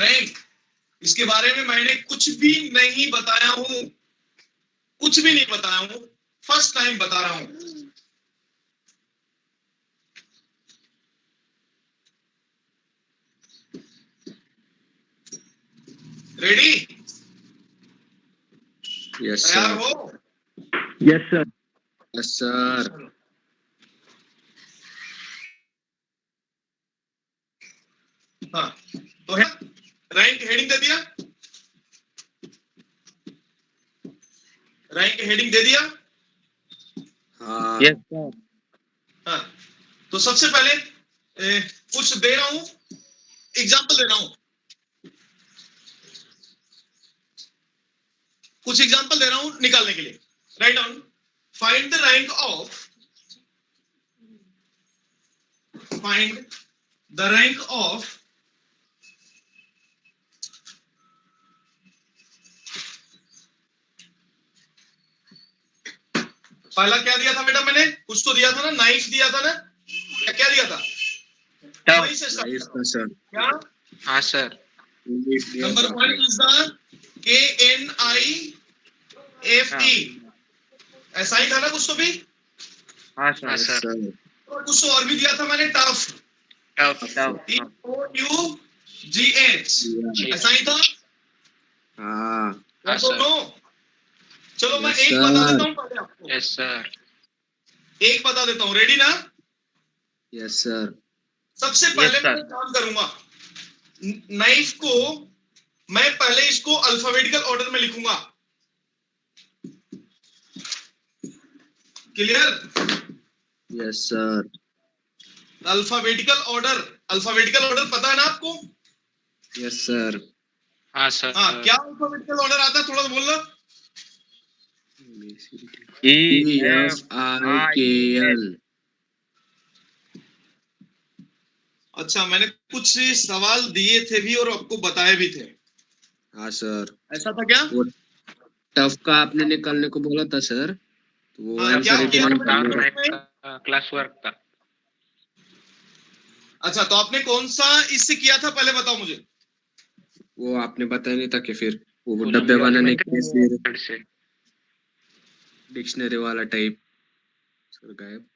Rank, इसके बारे में मैंने कुछ भी नहीं बताया हूं, कुछ भी नहीं बताया हूं, फर्स्ट टाइम बता रहा हूं। रेडी? यस तैयार सर। हो? Yes sir. Yes sir. हाँ, तो है रैंक हेडिंग दे दिया, रैंक हेडिंग दे दिया। हाँ यस सर। हाँ, तो सबसे पहले कुछ दे रहा हूं, एग्जाम्पल दे रहा हूं, कुछ एग्जाम्पल दे रहा हूं निकालने के लिए। Write down, find the rank of, find the rank of पहला क्या दिया था बेटा? मैंने कुछ तो दिया था ना, नाइफ दिया था ना, क्या दिया था? वही से start नाइफ करो। का सर। क्या? हाँ sir. Number 1 is the KNIFE, ऐसा ही था ना कुछ तो भी? हाँ हाँ सर। सर। और कुछ तो और भी दिया था मैंने, टफ, टफ। TOUGH, ऐसा ही था। हाँ हाँ तो सर। नो, चलो मैं यस एक बता सर। देता हूँ पहले आपको, यस सर। एक बता देता हूँ। रेडी ना? Yes sir. सबसे Yes, पहले sir. मैं काम करूंगा, नाइफ को मैं पहले इसको अल्फाबेटिकल ऑर्डर में लिखूंगा। Clear? Yes sir. Alphabetical order, alphabetical order पता है ना आपको? Yes sir. हाँ सर। हाँ, क्या अल्फाबेटिकल ऑर्डर आता है, थोड़ा सा बोलना। EFIKL। अच्छा, मैंने कुछ सवाल दिए थे भी और आपको बताए भी थे, हाँ सर। ऐसा था क्या? वो टफ का आपने निकालने को बोला था सर, तो वो हाँ, क्या आंसर किया था निकालने मैंने का। उसमें? क्लास वर्क का। अच्छा, तो आपने कौन सा इससे किया था पहले बताओ मुझे। वो आपने बताया नहीं था कि फिर वो वो डब्बे बनाने के लिए फिर फिर से। डिक्शनरी वाला टाइप सर गायब।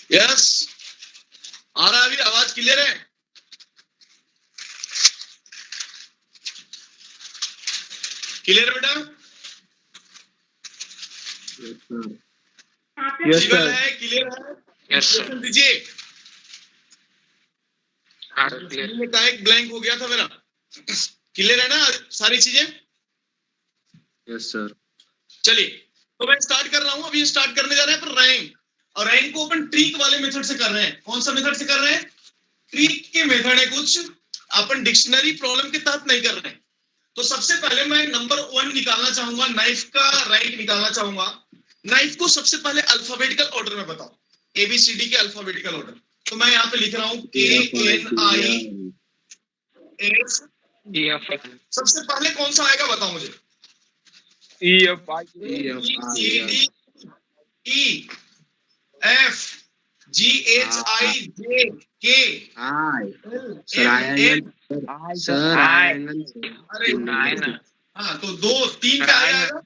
यस, आ रहा है अभी, आवाज क्लियर है? क्लियर बेटा? Yes, visual sir. है, क्लियर है? यस सर Expression दीजिए। हाँ सर क्लियर मैंने कहा एक ब्लैंक हो गया था मेरा। क्लियर है ना सारी चीजें? Yes sir. चलिए, तो मैं स्टार्ट कर रहा हूं। अभी स्टार्ट करने जा रहे हैं पर रैंक, और रैंक को अपन ट्रिक वाले मेथड से कर रहे हैं। कौन सा मेथड से कर रहे हैं? ट्रिक के मेथड है कुछ, अपन डिक्शनरी प्रॉब्लम के तहत नहीं कर रहे हैं। तो सबसे पहले मैं नंबर 1 निकालना चाहूंगा, नाइफ का रैंक निकालना चाहूंगा। नाइफ को सबसे पहले अल्फाबेटिकल ऑर्डर में बताओ, ABCD के अल्फाबेटिकल ऑर्डर। तो मैं यहाँ पे लिख रहा हूँ KNIF। सबसे पहले कौन सा आएगा बताओ मुझे? अरे हाँ, तो 2 3 का आएगा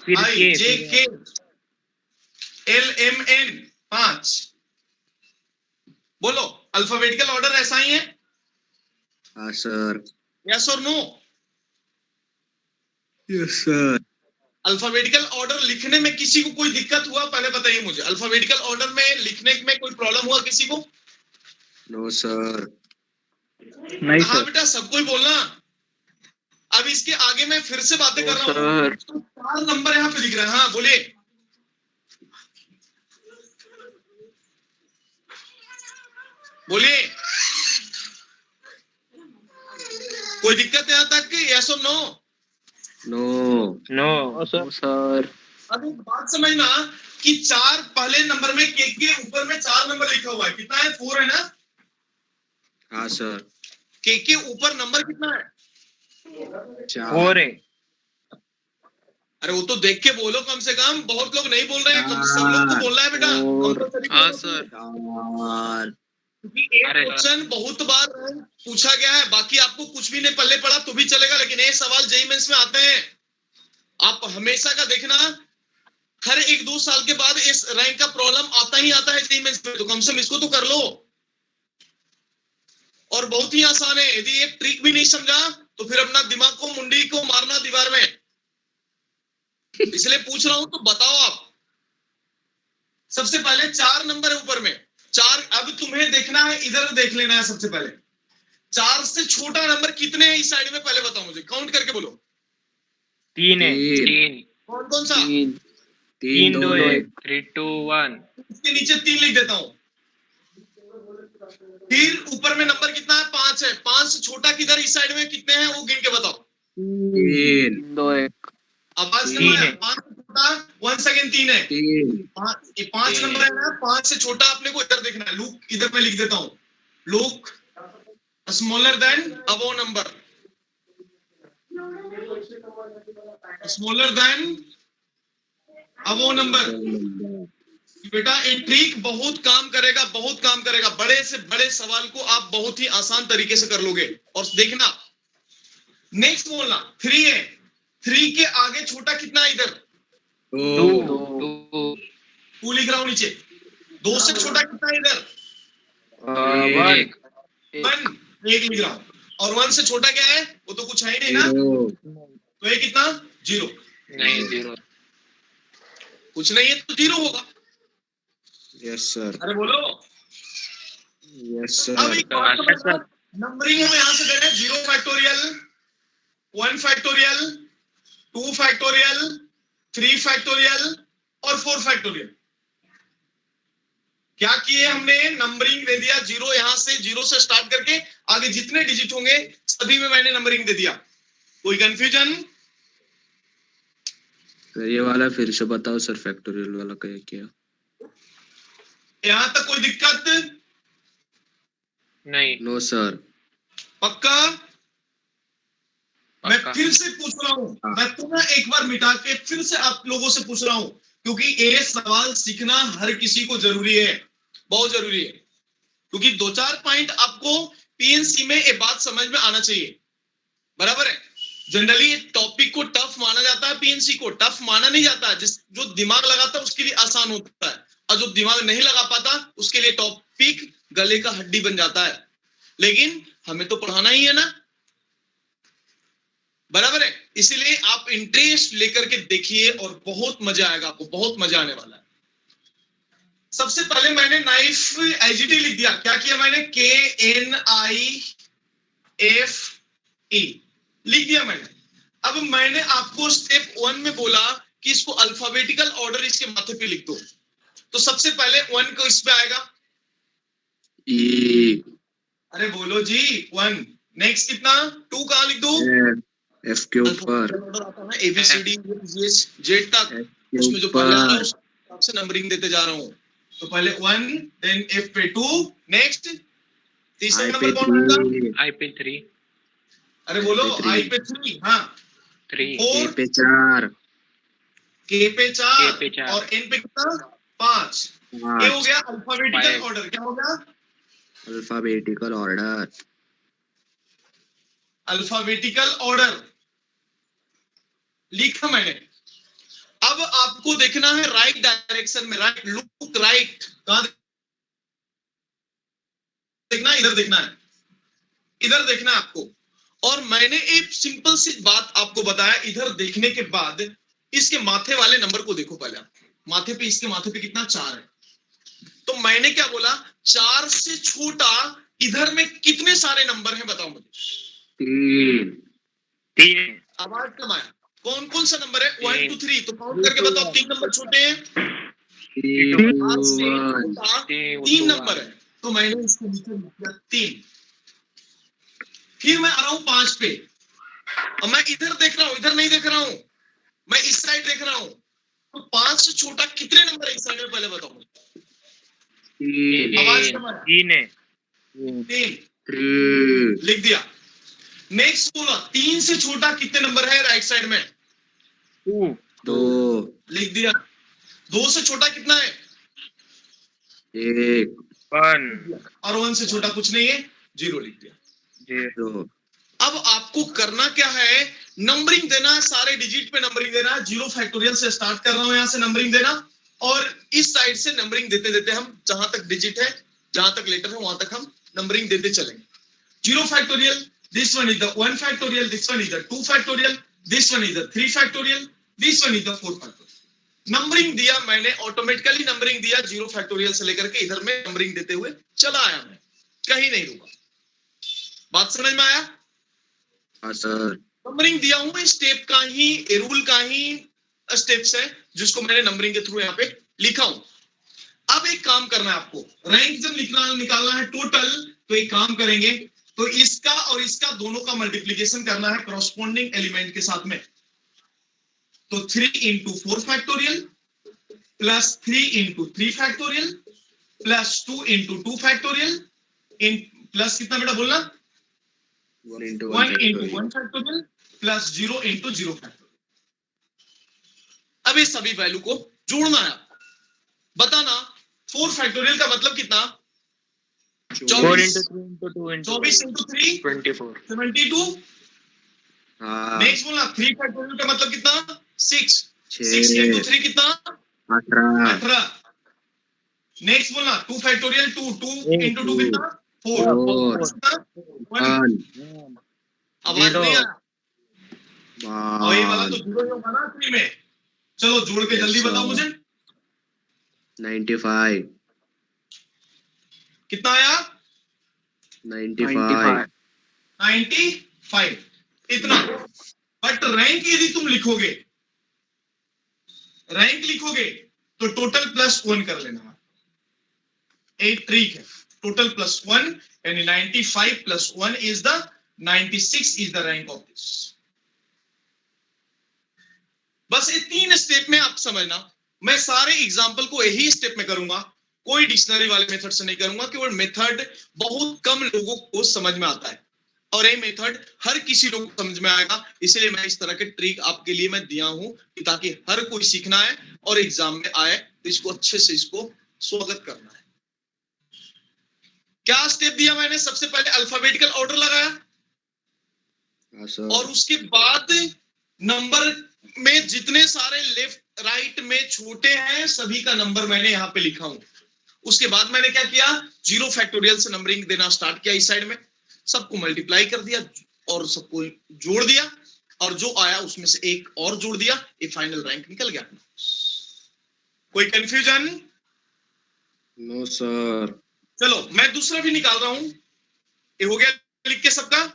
IJK LMN 5। बोलो, अल्फाबेटिकल ऑर्डर ऐसा ही है? हाँ सर। यस और no? Yes sir. Alphabetical order लिखने में किसी को कोई दिक्कत हुआ पहले बताइए मुझे। अल्फाबेटिकल ऑर्डर में लिखने में कोई प्रॉब्लम हुआ किसी को? No sir. नहीं हाँ सर। बेटा, सबको ही बोलना। अब इसके आगे मैं फिर से बातें कर रहा हूँ। तो 4 नंबर यहाँ पे लिख रहे हैं। हाँ बोलिए। बोलिए, कोई दिक्कत यहाँ तक? यस और नो? No no sir. अब एक बात समझना कि 4 पहले नंबर में के ऊपर में 4 नंबर लिखा हुआ है। कितना है? 4 है ना? हाँ सर। के ऊपर नंबर कितना है? 4 है अरे वो तो देख के बोलो कम से कम। बहुत लोग नहीं बोल रहे हैं, सब लोग को बोलना है बेटा। कंपलसरी हाँ बोलो। सर क्योंकि एक अरे क्वेश्चन बहुत बार पूछा गया है। बाकी आपको कुछ भी नहीं पल्ले पड़ा तो भी चलेगा, लेकिन ये सवाल जेईई मेंस में आते हैं। आप हमेशा का देखना, हर 1-2 साल के बाद इस रैंक का प्रॉब्लम आता ही आता है जेईई मेंस में। तो कम से कम इसको तो कर लो। और बहुत ही आसान है। यदि एक ट्रिक भी नहीं समझा तो फिर अपना दिमाग को, मुंडी को मारना दीवार में। इसलिए पूछ रहा हूं तो बताओ आप। सबसे पहले 4 नंबर है ऊपर में 4। अब तुम्हें देखना है, इधर देख लेना है। सबसे पहले 4 से छोटा नंबर कितने हैं इस साइड में पहले बताओ मुझे। काउंट करके बोलो। 3 है। तीन। 3 कौन कौन सा? 3 2 1 3 2 1 इसके नीचे 3 लिख देता हूं। फिर ऊपर में नंबर कितना है? 5 है। 5 से छोटा किधर इस साइड में कितने हैं वो गिन के बताओ। 3 2 1 आवाज तीन नहीं है। आया। 5 से छोटा 1 सेकेंड 3 है। 5 तीन नंबर है ना। 5 से छोटा अपने को इधर देखना है। लुक, इधर मैं लिख देता हूं। Look smaller than above number. Smaller than above number. बेटा ये ट्रिक बहुत काम करेगा, बहुत काम करेगा। बड़े से बड़े सवाल को आप बहुत ही आसान तरीके से कर लोगे। और देखना, नेक्स्ट बोलना 3 है। 3 के आगे छोटा कितना है इधर? 2 2 लिख रहा हूं नीचे। 2 से छोटा कितना है इधर? 1 1 लिख रहा हूं। और 1 से छोटा क्या है? वो तो कुछ है ही नहीं ना। 0 तो ये कितना? 0। नहीं 0 कुछ नहीं है तो 0 होगा। Yes sir. अरे बोलो। यस अब सर। एक बात समझना, नंबरिंग हम यहां से करें 0 फैक्टोरियल, 1 फैक्टोरियल, 2 फैक्टोरियल, 3 फैक्टोरियल और 4 फैक्टोरियल। क्या किए हमने? नंबरिंग दे दिया 0। यहां से 0 से स्टार्ट करके आगे जितने डिजिट होंगे सभी में मैंने नंबरिंग दे दिया। कोई कंफ्यूजन? सर ये वाला फिर से बताओ सर, फैक्टोरियल वाला क्या? यहां तक कोई दिक्कत? नहीं नो सर। पक्का? मैं फिर से पूछ रहा हूं, मैं पुनः एक बार मिटा के फिर से आप लोगों से पूछ रहा हूं, क्योंकि ये सवाल सीखना हर किसी को जरूरी है, बहुत जरूरी है। क्योंकि 2-4 पॉइंट आपको पीएनसी में ये बात समझ में आना चाहिए। बराबर है? जनरली टॉपिक को टफ माना जाता है, पीएनसी को टफ माना नहीं जाता। जो दिमाग लगाता है उसके लिए आसान होता है। और जो दिमाग नहीं लगा पाता उसके लिए टॉपिक गले का हड्डी बन जाता है, लेकिन हमें तो पढ़ाना ही है ना, बराबर है। इसीलिए आप इंटरेस्ट लेकर के देखिए और बहुत मजा आएगा आपको, बहुत मजा आने वाला है। सबसे पहले मैंने नाइफ एजीटी लिख दिया। क्या किया मैंने? KNIFE लिख दिया मैंने। अब मैंने आपको स्टेप 1 में बोला कि इसको अल्फाबेटिकल ऑर्डर इसके माथे पे लिख दो। तो सबसे पहले 1 को इस पे आएगा, E अरे बोलो जी 1। नेक्स्ट कितना? 2 कहां लिख दो? F के ऊपर, ऑर्डर आता है ABCD Z तक, F उसमें के जो पहले आता है ऊपर, उस हिसाब से नंबरिंग देते जा रहा हूं। तो पहले 1, देन F पे 2, नेक्स्ट तीसरा I नंबर पे कौन आएगा? 3, I पे 3, अरे बोलो I पे I 3, पे 3, हाँ 3, फोर, K पे 4, K पे K 4 पे 4, और N पे कितना? 5। ये हो 5 गया अल्फाबेटिकल 5, ऑर्डर। क्या हो गया? Alphabetical order. अल्फाबेटिकल ऑर्डर लिखा मैंने। अब आपको देखना है राइट डायरेक्शन में, राइट लुक राइट। कहां देखना है? इधर देखना है, इधर देखना है आपको। और मैंने एक सिंपल सी बात आपको बताया, इधर देखने के बाद इसके माथे वाले नंबर को देखो पहले आप। माथे पे, इसके माथे पे कितना? 4 है। तो मैंने क्या बोला? 4 से छोटा इधर में कितने सारे नंबर हैं बताओ मुझे। 3, 3, आवाज कम आया। कौन कौन सा नंबर है? 1 2 3, 3। तो काउंट करके बताओ 3 नंबर छोटे हैं। 3, 2, 4 से 1, छोटा 3, 3 नंबर है, तो मैंने इसको नीचे लिख दिया 3। फिर मैं आ रहा हूं 5 पे। अब मैं इधर देख रहा हूं, इधर नहीं देख रहा हूं, मैं इस साइड देख रहा हूं। तो 5 से छोटा कितने नंबर है इस साइड में पहले बताओ मुझे। 3, आवाज कम आया। 3 है, 3 3, लिख दिया। नेक्स्ट बोला 3 से छोटा कितने नंबर है राइट साइड में? 2, 2, लिख दिया। 2 से छोटा कितना है? 1, 1, और 1 से छोटा कुछ नहीं है, 0 लिख दिया। 0, अब आपको करना क्या है? नंबरिंग देना है, सारे डिजिट पे नंबरिंग देना है। 0 फैक्टोरियल से स्टार्ट कर रहा हूं यहां से नंबरिंग देना, और इस साइड से नंबरिंग देते देते हम जहां तक डिजिट है, जहां तक लेटर है, वहां तक हम नंबरिंग देते चलेंगे। 0 factorial, this one is the 1 factorial, this one is the 2 factorial, this one is the 3 factorial, this one is the 4 factorial। Numbering दिया मैंने, ऑटोमेटिकली नंबरिंग दिया 0 फैक्टोरियल से लेकर के इधर में नंबरिंग देते हुए चला आया, मैं कहीं नहीं रुका। बात समझ में आया? हाँ सर। नंबरिंग दिया हूं, इस स्टेप का ही, रूल का ही स्टेप्स है जिसको मैंने नंबरिंग के थ्रू यहाँ पे लिखा हूं। अब एक काम करना है आपको, रैंक जब निकालना है टोटल, तो एक काम करेंगे, तो इसका और इसका दोनों का मल्टीप्लीकेशन करना है कॉरस्पॉन्डिंग एलिमेंट के साथ में। तो 3 into 4 factorial plus 3 into 3 factorial plus 2 into 2 factorial इन प्लस कितना बेटा बोलना? 1 into 1 1 into 1 factorial plus 0 into 0 factorial. अब इस सभी वैल्यू को जोड़ना है आपको। बताना 4 फैक्टोरियल का मतलब कितना? 4 into 3 into 2 into 24 into 3 24, 72। हाँ, नेक्स्ट बोला 3 फैक्टोरियल का मतलब कितना? 6 6 into 3 कितना? 18 18। नेक्स्ट बोला 2 फैक्टोरियल 2 into 2 कितना? 4 1 आवाज नहीं आया? और ये वाला तो 1 0 ही होगा ना 3 में। चलो जोड़ के जल्दी बताओ मुझे 95 कितना आया? 95 95 इतना। बट रैंक यदि तुम लिखोगे, रैंक लिखोगे तो टोटल प्लस 1 कर लेना। 8 ट्रिक है, टोटल प्लस 1 यानी 95 plus 1 is the 96 is the rank of this. बस ये 3 स्टेप में आप समझना। मैं सारे एग्जाम्पल को यही स्टेप में करूंगा, कोई डिक्शनरी वाले मेथड से नहीं करूंगा। केवल मेथड बहुत कम लोगों को समझ में आता है और ये मेथड हर किसी लोग को समझ में आएगा। इसलिए मैं इस तरह के ट्रिक आपके लिए मैं दिया हूं ताकि हर कोई सीखना है और एग्जाम में आए तो इसको अच्छे से इसको स्वागत करना है। क्या स्टेप दिया मैंने? सबसे पहले अल्फाबेटिकल ऑर्डर लगाया और उसके बाद नंबर में जितने सारे लेफ्ट राइट में छोटे हैं सभी का नंबर मैंने यहाँ पे लिखा हूं। उसके बाद मैंने क्या किया, 0 फैक्टोरियल से नंबरिंग देना स्टार्ट किया इस साइड में, सबको मल्टीप्लाई कर दिया और सबको जोड़ दिया, और जो आया उसमें से एक और जोड़ दिया, ये फाइनल रैंक निकल गया। कोई कंफ्यूजन? No sir. चलो मैं दूसरा भी निकाल रहा हूं। ये हो गया लिख के सबका,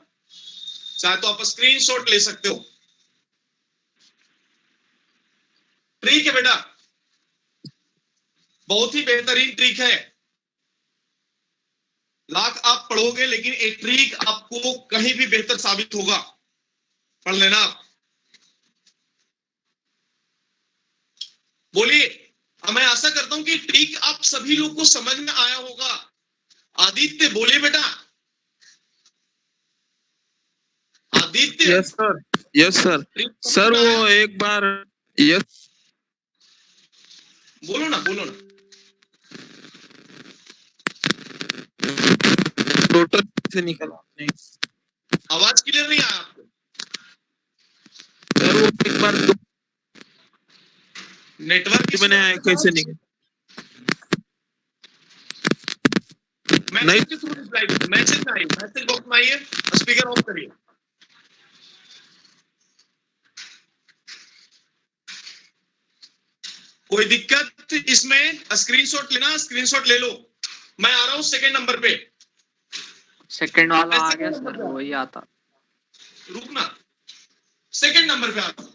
चाहे तो आप स्क्रीनशॉट ले सकते हो। ट्रिक है बेटा, बहुत ही बेहतरीन ट्रिक है। लाख आप पढ़ोगे लेकिन एक ट्रिक आपको कहीं भी बेहतर साबित होगा, पढ़ लेना आप। बोलिए, अब मैं आशा करता हूं कि ट्रिक आप सभी लोग को समझ में आया होगा। आदित्य बोलिए बेटा। Aditya, yes sir, yes sir. Trick समझ सर में आया? वो एक बार, यस बोलो ना, बोलो ना। टोटल से निकला आपने आवाज क्लियर नहीं आया आपको? सर, वो एक बार दो नेटवर्क मैंने कैसे निकला? मैसेज के थ्रू रिप्लाई करो। मैसेज में आइए, मैसेज बॉक्स में आइए, स्पीकर ऑफ करिए। कोई दिक्कत इसमें? स्क्रीनशॉट लेना, स्क्रीनशॉट ले लो। मैं आ रहा हूं सेकंड नंबर पे। सेकंड वाला आ गया सर, वही आता। रुकना, सेकंड नंबर पे आता हूं,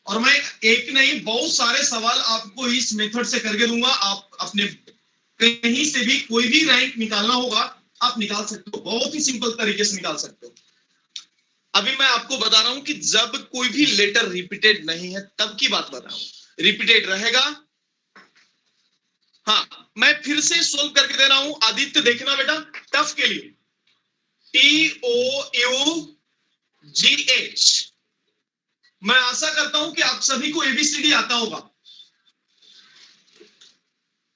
और मैं एक नहीं बहुत सारे सवाल आपको इस मेथड से करके दूंगा। आप अपने कहीं से भी कोई भी रैंक निकालना होगा आप निकाल सकते हो, बहुत ही सिंपल तरीके से निकाल सकते हो। अभी मैं आपको बता रहा हूं कि जब कोई भी लेटर रिपीटेड नहीं है तब की बात बता रहा हूं। रिपीटेड रहेगा, हाँ मैं फिर से सोल्व करके दे रहा हूं। आदित्य देखना बेटा, टफ के लिए TOUGH। मैं आशा करता हूं कि आप सभी को ABCD आता होगा।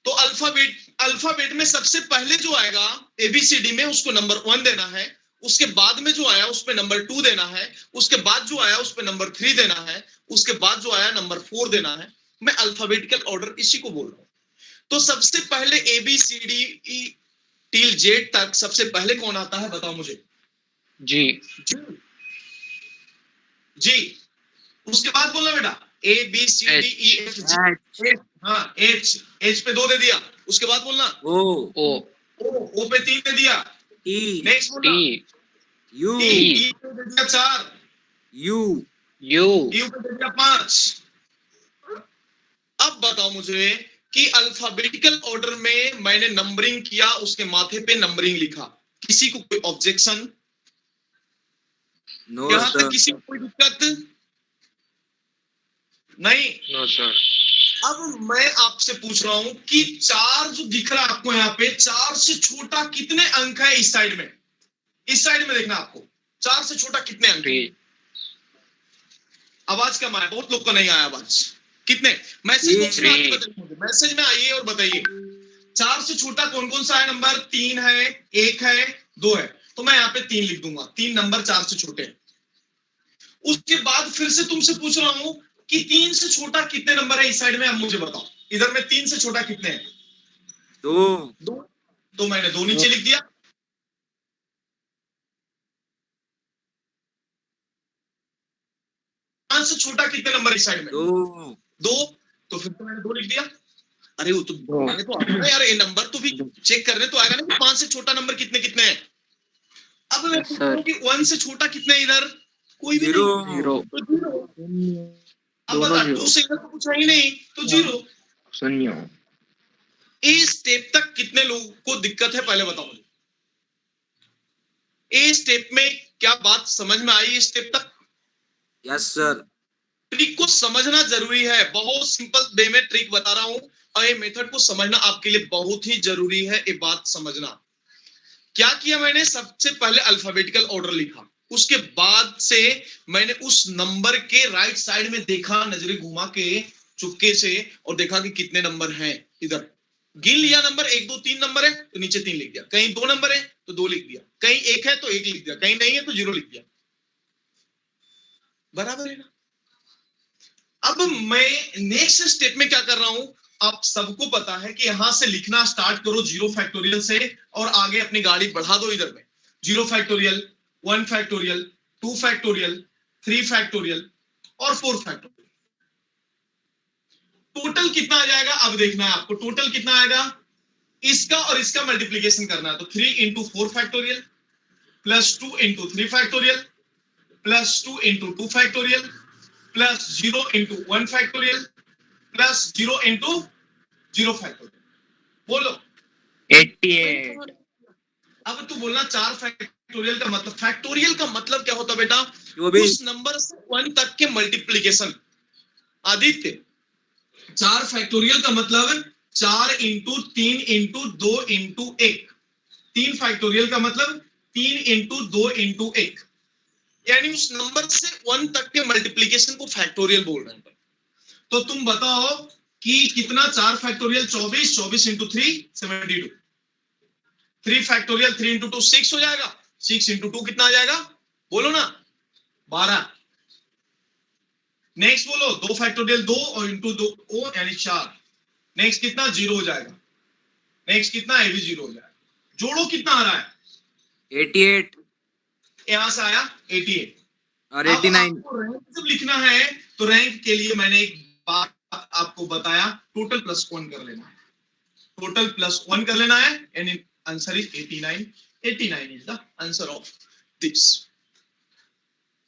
तो अल्फाबेट में सबसे पहले जो आएगा ABCD में उसको नंबर 1 देना है, उसके बाद में जो आया उस पे नंबर 2 देना है, उसके बाद जो आया उस पे नंबर 3 देना है, उसके बाद जो आया नंबर 4 देना है। मैं अल्फाबेटिकल ऑर्डर इसी को बोल रहा हूं। तो सबसे पहले ABCD टिल Z तक सबसे पहले कौन आता है बताओ मुझे? जी। जी। उसके बाद बोलना बेटा ABCDEFG। हाँ H पे 2 दे दिया। उसके बाद बोलना O पे 3 दे दिया। नेक्स्ट बोलना यू E पे दे दिया 4, यू U पे दे दिया 5। अब बताओ मुझे कि अल्फाबेटिकल ऑर्डर में मैंने नंबरिंग किया, उसके माथे पे नंबरिंग लिखा, किसी को कोई ऑब्जेक्शन? नो यहां तक सर, किसी को कोई दिक्कत नहीं? No sir. अब मैं आपसे पूछ रहा हूं कि 4 जो दिख रहा है आपको यहाँ पे, 4 से छोटा कितने अंक है इस साइड में? इस साइड में देखना आपको, 4 से छोटा कितने अंक है? आवाज कम आया, बहुत लोग को नहीं आया आवाज। कितने? मैसेज बॉक्स में आके बताइए मुझे, मैसेज में आइए और बताइए 4 से छोटा कौन कौन सा है नंबर? 3 है, 1 है, 2 है। तो मैं यहाँ पे 3 लिख दूंगा, 3 नंबर 4 से छोटे हैं। उसके बाद फिर से तुमसे पूछ रहा हूं कि 3 से छोटा कितने नंबर है इस साइड में? अब मुझे बताओ इधर में 3 से छोटा कितने हैं? 2। तो मैंने 2 नीचे लिख दिया। से छोटा कितने नंबर इस साइड में? 2। तो फिर तो मैंने 2 लिख दिया। अरे वो तो मैंने तो आएगा यार, ये नंबर तो भी चेक करने तो आएगा ना कि 5 से छोटा नंबर कितने कितने हैं। अब मैं पूछ रहा हूं कि 1 से छोटा कितने इधर? कोई भी नहीं। 0 तो 0। अब बता, 2 से इधर तो कुछ है ही नहीं, तो 0। शून्य। इस स्टेप तक कितने लोगों को दिक्कत है पहले बताओ मुझे। इस स्टेप में क्या बात समझ में आई? इस स्टेप तक? Yes sir. ट्रिक को समझना जरूरी है, बहुत सिंपल वे में ट्रिक बता रहा हूं, और ये मेथड को समझना आपके लिए बहुत ही जरूरी है। ये बात समझना। क्या किया मैंने? सबसे पहले अल्फाबेटिकल ऑर्डर लिखा, उसके बाद से मैंने उस नंबर के राइट साइड में देखा, नजरें घुमा के चुपके से, और देखा कि कितने नंबर हैं। इधर गिन लिया नंबर, 1 2 3 नंबर है तो नीचे 3 लिख दिया, कहीं 2 नंबर है तो 2 लिख दिया, कहीं 1 है तो 1 लिख दिया, कहीं नहीं है तो 0 लिख दिया। बराबर है ना? अब मैं नेक्स्ट स्टेप में क्या कर रहा हूं, आप सबको पता है कि यहां से लिखना स्टार्ट करो 0 फैक्टोरियल से और आगे अपनी गाड़ी बढ़ा दो इधर में 0 फैक्टोरियल 1 फैक्टोरियल 2 फैक्टोरियल 3 फैक्टोरियल और 4 फैक्टोरियल। टोटल कितना आ जाएगा अब देखना है आपको, टोटल कितना आएगा, इसका और इसका मल्टीप्लीकेशन करना है। तो 3 into 4 factorial plus 2 into 3 factorial plus 2 into 2 factorial plus 0 into 1 factorial plus 0 into 0 factorial. बोलो 88 अब तू बोलना 4 फैक्टोरियल का मतलब, फैक्टोरियल का मतलब क्या होता बेटा, जो भी उस नंबर से 1 तक के मल्टीप्लीकेशन। आदित्य 4 फैक्टोरियल का मतलब 4 इंटू 3 इंटू 2 इंटू 1। 3 फैक्टोरियल का मतलब 3 इंटू 2 इंटू 1, यानी उस नंबर से 1 तक के मल्टीप्लीकेशन को फैक्टोरियल बोल रहे हैं। तो तुम बताओ कि कितना, 4 फैक्टोरियल 24, 24 इंटू 3 72, 3 फैक्टोरियल 3 इंटू 2 6 हो जाएगा, 6 इंटू 2 कितना आ जाएगा, बोलो ना 12। नेक्स्ट बोलो 2 फैक्टोरियल 2 और इंटू 2 ओ यानी 4, नेक्स्ट कितना 0 हो जाएगा, नेक्स्ट कितना ये भी 0 हो जाएगा। जोड़ो कितना आ रहा है 88 यहां से आया 88। और अब 89। आपको रैंक जब लिखना है तो रैंक के लिए मैंने एक बात आपको बताया, टोटल प्लस 1 कर लेना है, टोटल प्लस 1 कर लेना है, यानी answer is 89। 89 is the answer of this.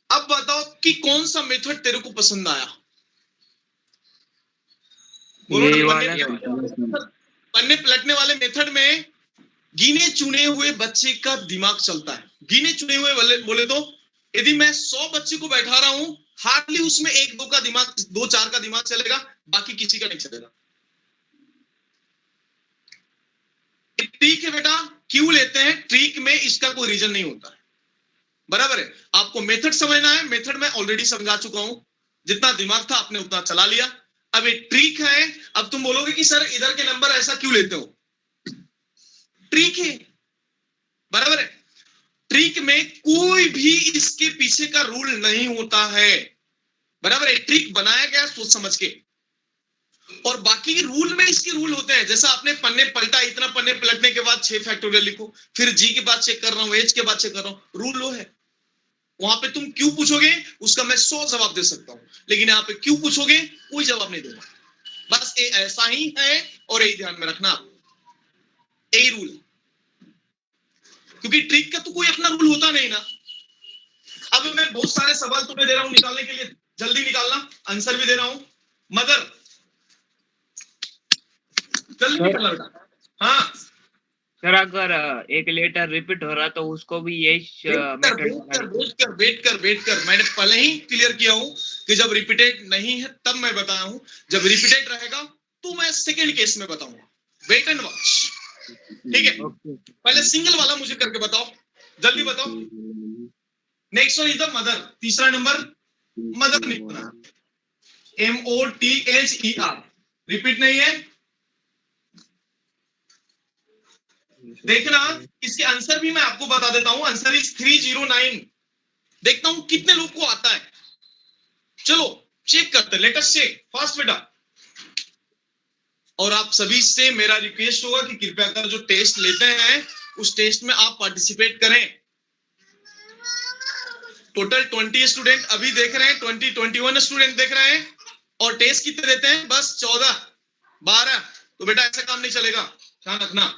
अब बताओ कि कौन सा मेथड तेरे को पसंद आया, बोलो यही ना। वाला पन्ने पलटने वाले मेथड में गिने चुने हुए बच्चे का दिमाग चलता है। गिने चुने हुए बोले तो यदि मैं 100 बच्चे को बैठा रहा हूं, हार्डली उसमें 1-2 का दिमाग, 2-4 का दिमाग चलेगा, बाकी किसी का नहीं चलेगा। ट्रिक है बेटा, क्यों लेते हैं ट्रिक में, इसका कोई रीजन नहीं होता है, बराबर है। आपको मेथड समझना है, मेथड में ऑलरेडी समझा चुका हूं, जितना दिमाग था आपने उतना चला लिया। अब एक ट्रिक है, अब तुम बोलोगे कि सर इधर के नंबर ऐसा क्यों लेते हो, ट्रिक है, बराबर है। ट्रिक में कोई भी इसके पीछे का रूल नहीं होता है, बराबर है। ट्रिक बनाया गया सोच समझ के, और बाकी रूल में इसके रूल होते हैं। जैसा आपने पन्ने पलटा, इतना पन्ने पलटने के बाद 6 फैक्टोरियल लिखो, फिर जी के बाद चेक कर रहा हूं, एच के बाद चेक कर रहा हूं, रूल वो है। वहां पे तुम क्यों पूछोगे उसका मैं 100 जवाब दे सकता हूं, लेकिन यहाँ पे क्यों पूछोगे कोई जवाब नहीं दूंगा। बस ये ऐसा ही है और यही ध्यान में रखना, यही रूल है, क्योंकि ट्रिक का तो कोई अपना रूल होता नहीं ना। अब मैं बहुत सारे सवाल तुम्हें दे रहा हूं निकालने के लिए, जल्दी निकालना, आंसर भी दे रहा हूं। मदर जल्दी निकालना बेटा। हाँ सर, अगर एक लेटर रिपीट हो रहा तो उसको भी यही वेट कर, मैंने पहले ही क्लियर किया हूं कि जब रिपीटेड नहीं है तब मैं बताया हूं, जब रिपीटेड रहेगा तो मैं सेकंड केस में बताऊंगा। वेट एंड वॉच, ठीक है। पहले सिंगल वाला मुझे करके बताओ, जल्दी बताओ। Next one is the mother, तीसरा नंबर मदर लिखना, MOTHER, रिपीट नहीं है। देखना इसके आंसर भी मैं आपको बता देता हूं, आंसर इज 309। देखता हूं कितने लोग को आता है, चलो चेक करते, लेट अस चेक फास्ट बेटा। और आप सभी से मेरा रिक्वेस्ट होगा कि कृपया कर जो टेस्ट लेते हैं उस टेस्ट में आप पार्टिसिपेट करें। टोटल 20 स्टूडेंट अभी देख रहे हैं, 21 स्टूडेंट देख रहे हैं, और टेस्ट कितने देते हैं, बस 14-12। तो बेटा ऐसा काम नहीं चलेगा, ध्यान रखना।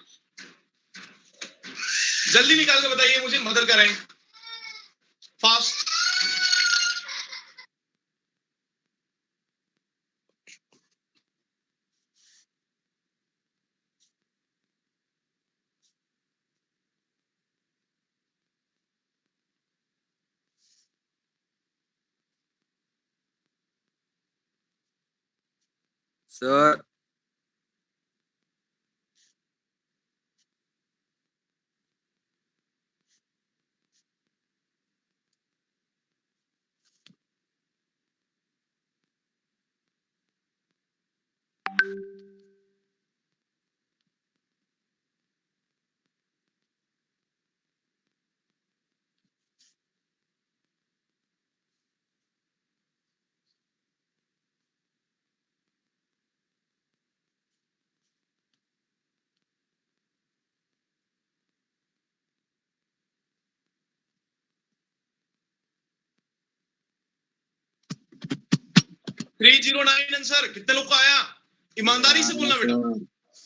जल्दी निकाल के बताइए मुझे मदर का रैंक, फास्ट। Sir 309 answer. कितने लोग को आया? ईमानदारी से बोलना बेटा।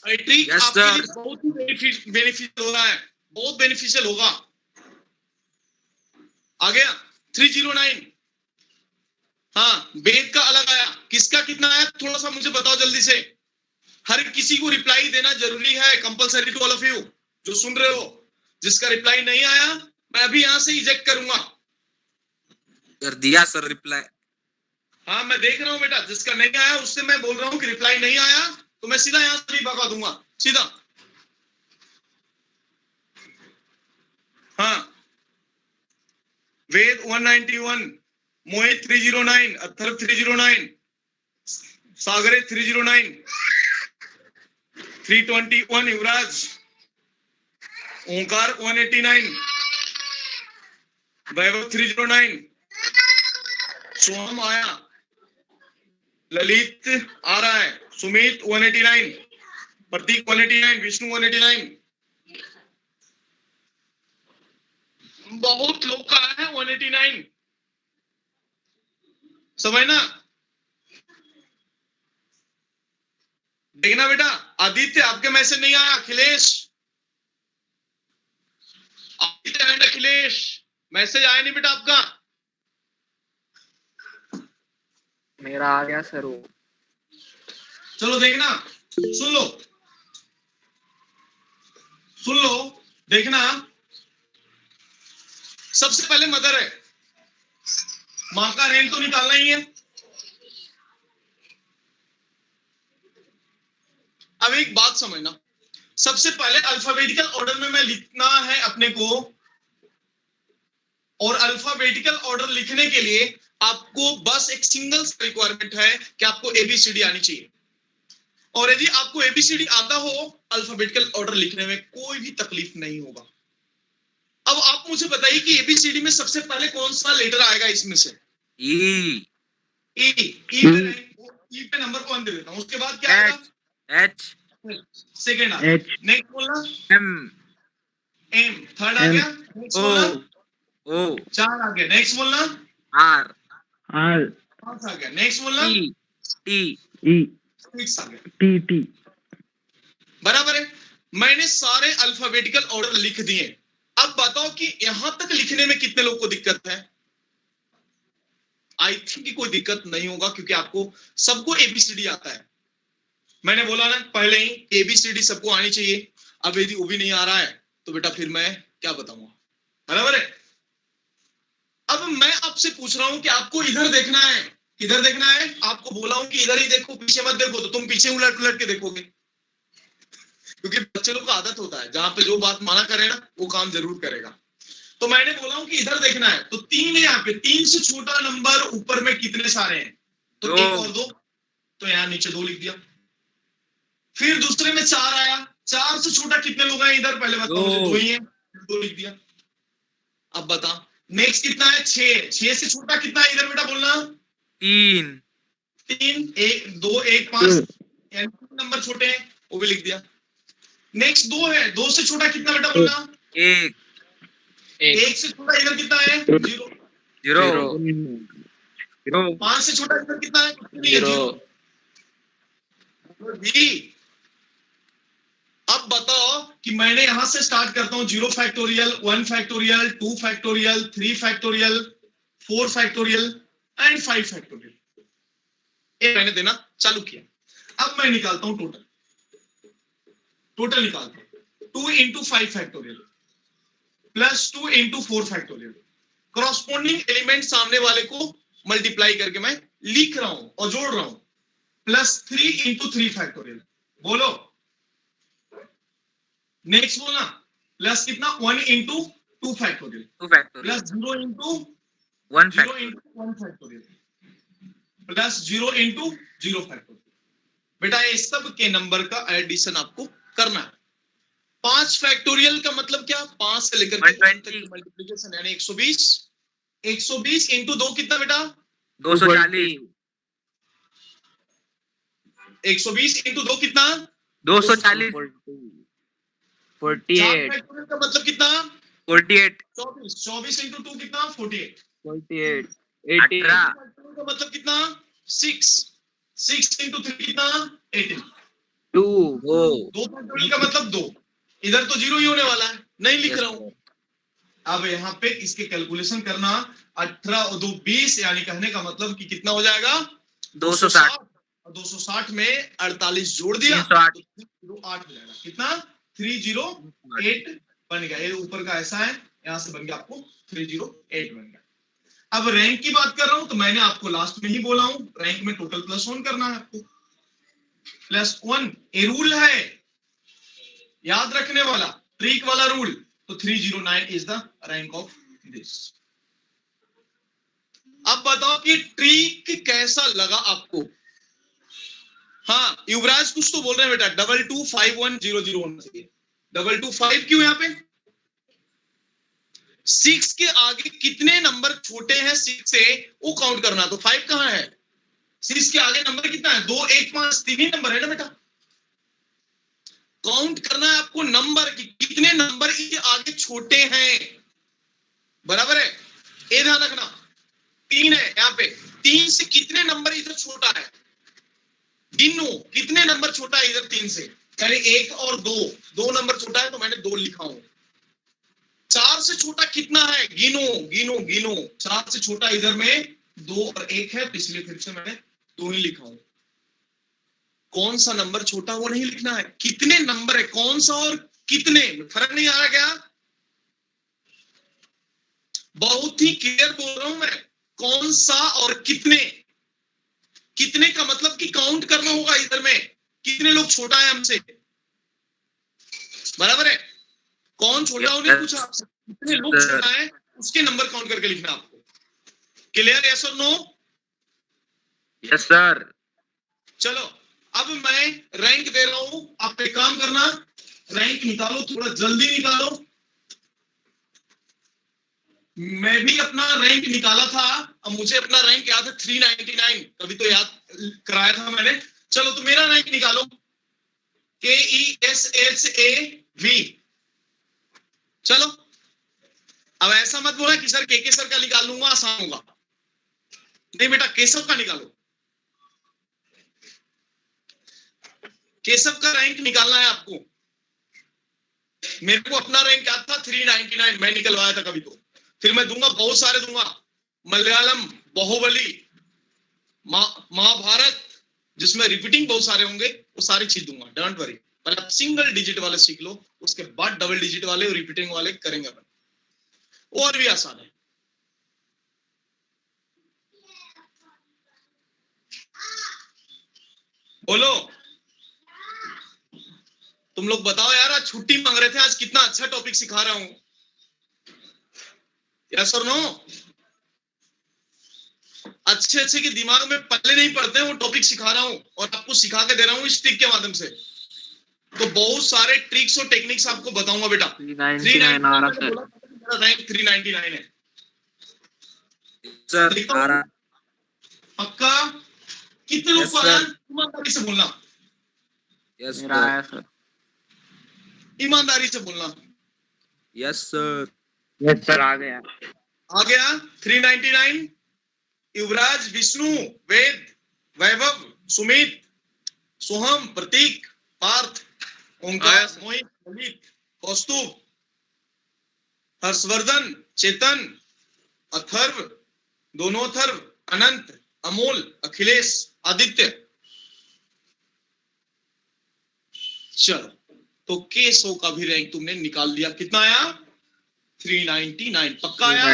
ये ट्रिक Yes, आपके लिए sir. बहुत ही बेनिफिशियल हो रहा है, बहुत बेनिफिशियल होगा। आ गया 309। हाँ, वेद का अलग आया। किसका कितना आया थोड़ा सा मुझे बताओ जल्दी से। हर किसी को रिप्लाई देना जरूरी है, compulsory to all of you जो सुन रहे हो। जिसका रिप्लाई नहीं आया मैं अभी यहां से इजेक्ट करूंगा। कर दिया सर रिप्लाई। हाँ मैं देख रहा हूं बेटा, जिसका नहीं आया उससे मैं बोल रहा हूं कि रिप्लाई नहीं आया तो मैं सीधा यहां से भी भगा दूंगा सीधा। हाँ, वेद 191, मोहित 309, अथर्व 309, सागरे 309, 321 युवराज, ओंकार 189, वैभव 309, सोहम आया, ललित आ रहा है, सुमित 189, प्रतीक 189, विष्णु 189, बहुत लोग का है 189। समझना, देखना बेटा। आदित्य आपके मैसेज नहीं आया। अखिलेश, आदित्य एंड अखिलेश मैसेज आया नहीं बेटा आपका। मेरा आ गया सर वो। चलो देखना, सुन लो सुन लो, देखना। सबसे पहले मदर है, मां का रैंक तो निकालना ही है। अब एक बात समझना, सबसे पहले अल्फाबेटिकल ऑर्डर में मैं लिखना है अपने को, और अल्फाबेटिकल ऑर्डर लिखने के लिए आपको बस एक सिंगल रिक्वायरमेंट है कि आपको एबीसीडी आनी चाहिए। और यदि आपको एबीसीडी आता हो अल्फाबेटिकल ऑर्डर लिखने में कोई भी तकलीफ नहीं होगा। अब आप मुझे बताइए कि एबीसीडी में सबसे पहले कौन सा लेटर आएगा इसमें से? ई पे नंबर 1 दे देता हूं, उसके बाद क्या आएगा? एच सेकंड आ गया। नेक्स्ट बोलना एम एम, थर्ड आ गया। नेक्स्ट बोलना ओ 4 आ गया। नेक्स्ट बोलना आर 5 आ गया। नेक्स्ट बोलना टी 6 आ गया। टी बराबर है। मैंने सारे अल्फाबेटिकल ऑर्डर लिख दिए। अब बताओ कि यहां तक लिखने में कितने लोग को दिक्कत है? आई थिंक कोई दिक्कत नहीं होगा क्योंकि आपको सबको एबीसीडी आता है। मैंने बोला ना पहले ही एबीसीडी सबको आनी चाहिए। अब यदि वो भी नहीं आ रहा है तो बेटा फिर मैं क्या बताऊंगा, बराबर है। अब मैं आपसे पूछ रहा हूं कि आपको इधर देखना है, किधर देखना है? आपको बोला हूं कि इधर ही देखो, पीछे मत देखो, तो तुम पीछे उलट उलट के देखोगे क्योंकि बच्चे लोग का आदत होता है जहां पे जो बात माना करे ना वो काम जरूर करेगा। तो मैंने बोला हूं कि इधर देखना है, तो 3 है यहाँ पे। 3 से छोटा नंबर ऊपर में कितने सारे हैं? तो 1 और 2, तो यहाँ नीचे 2 लिख दिया। फिर दूसरे में 4 आया। 4 से छोटा कितने लोग हैं इधर? पहले बताओ मुझे। 2 ही है, 2 लिख दिया। अब बता नेक्स्ट कितना है? 6। 6 से छोटा कितना है इधर बेटा? बोलना 3 3, 1 2 1 5, यानी 3 नंबर छोटे हैं, वो भी लिख दिया। नेक्स्ट 2 है। 2 से छोटा कितना बेटा? बोलना 1 1 से छोटा इधर कितना है? 0। 0 5 से छोटा इधर कितना है? 0 भी। अब बताओ कि मैंने यहां से स्टार्ट करता हूं 0 factorial, 1 factorial, 2 factorial, 3 factorial, 4 factorial and 5 factorial. ये मैंने देना चालू किया। अब मैं निकालता हूं टोटल निकालता हूं। 2 into 5 factorial plus 2 into 4 factorial. Corresponding element सामने वाले को मल्टीप्लाई करके मैं लिख रहा हूं और जोड़ रहा हूं। Plus 3 into 3 factorial. बोलो नेक्स्ट बोलना। प्लस कितना? 1 into 2 factorial plus 0 into 1 0 into 1 factorial plus 0 into 0 factorial. बेटा ये सब के नंबर का एडिशन आपको करना है। 5 फैक्टोरियल का मतलब क्या? 5 से लेकर के 1 तक की मल्टीप्लिकेशन यानी 120। 120 into 2 कितना बेटा? 240 120 into 2 कितना? 240 48 4 फैक्टोरियल का मतलब कितना? 48 24 into 2 कितना? 48 48 18 फैक्टोरियल का मतलब कितना? 6 into 3 कितना 18 2 2 2 का मतलब 2 इधर तो 0 ही होने वाला है नहीं लिख Yes, रहा हूं अब यहाँ पे इसके कैलकुलेशन करना 18 और 2 20 यानी कहने का मतलब कि कितना हो जाएगा 260 और 260 में 48 जोड़ दिया 308 तो 8 हो जाएगा कितना 308 बन गया ये ऊपर का ऐसा है यहां से बन गया आपको 308 बन गया अब रैंक की बात कर रहा हूं तो मैंने आपको लास्ट में ही बोला हूं रैंक में टोटल +1 करना है आपको +1 ये रूल है याद रखने वाला ट्रिक वाला रूल तो 309 is the rank of this अब बताओ कि ट्रिक कैसा लगा आपको हाँ युवराज कुछ तो बोल रहे हैं बेटा 225100 होना चाहिए 225 क्यों यहाँ पे 6 के आगे कितने नंबर छोटे हैं 6 से वो काउंट करना तो 5 कहां है 6 के आगे नंबर कितना है 2 1 5 3 ही नंबर है ना बेटा काउंट करना है आपको नंबर कि कितने नंबर इसके आगे छोटे हैं बराबर है ये ध्यान रखना 3 है यहाँ पे 3 से कितने नंबर इधर छोटा है गिनो कितने नंबर छोटा है इधर 3 से यानी 1 और 2 नंबर छोटा है तो मैंने 2 लिखा हूं 4 से छोटा कितना है गिनो गिनो गिनो 4 से छोटा इधर में 2 और 1 है पिछले फिर से मैंने 2 ही लिखा हूं कौन सा नंबर छोटा वो नहीं लिखना है कितने नंबर है कौन सा और कितने फर्क नहीं आ रहा क्या बहुत ही क्लियर बोल रहा हूं मैं कौन सा और कितने कितने का मतलब कि काउंट करना होगा इधर में कितने लोग छोटा है हमसे बराबर है कौन छोटा हो नहीं पूछा आपसे कितने लोग छोटा है उसके नंबर काउंट करके लिखना आपको क्लियर यस और नो यस सर चलो अब मैं रैंक दे रहा हूं आप एक काम करना रैंक निकालो थोड़ा जल्दी निकालो मैं भी अपना रैंक निकाला था अब मुझे अपना रैंक याद है 399 कभी तो याद कराया था मैंने चलो तो मेरा रैंक निकालो KESHAV चलो अब ऐसा मत बोला कि सर के सर का निकाल लूंगा आसान होगा नहीं बेटा केशव का निकालो केशव का रैंक निकालना है आपको मेरे को अपना रैंक याद था 399 मैं निकलवाया था कभी तो फिर मैं दूंगा बहुत सारे दूंगा मलयालम बाहुबली महाभारत जिसमें रिपीटिंग बहुत सारे होंगे वो सारी चीज दूंगा डोंट वरी पहले आप सिंगल डिजिट वाले सीख लो उसके बाद डबल डिजिट वाले और रिपीटिंग वाले करेंगे अपन और भी आसान है बोलो तुम लोग बताओ यार आज छुट्टी मांग रहे थे आज कितना अच्छा टॉपिक सिखा रहा हूं यस और नो अच्छे अच्छे के दिमाग में पल्ले नहीं पड़ते वो टॉपिक सिखा रहा हूं और आपको सिखा के दे रहा हूं इस ट्रिक के माध्यम से तो बहुत सारे ट्रिक्स और टेक्निक्स आपको बताऊंगा बेटा 399 आ रहा सर रैंक 399 है सर आ रहा पक्का कितने लोग Yes, को sir. आया ईमानदारी से बोलना यस मेरा आया सर ईमानदारी से बोलना यस सर यस सर आ गया आ गया 399 युवराज विष्णु वेद वैभव सुमित सोहम प्रतीक पार्थ ओंकार मोहित ललित कौस्तुभ हर्षवर्धन चेतन अथर्व दोनों अथर्व अनंत अमोल अखिलेश आदित्य चलो तो केसो का भी रैंक तुमने निकाल लिया कितना आया 399 पक्का आया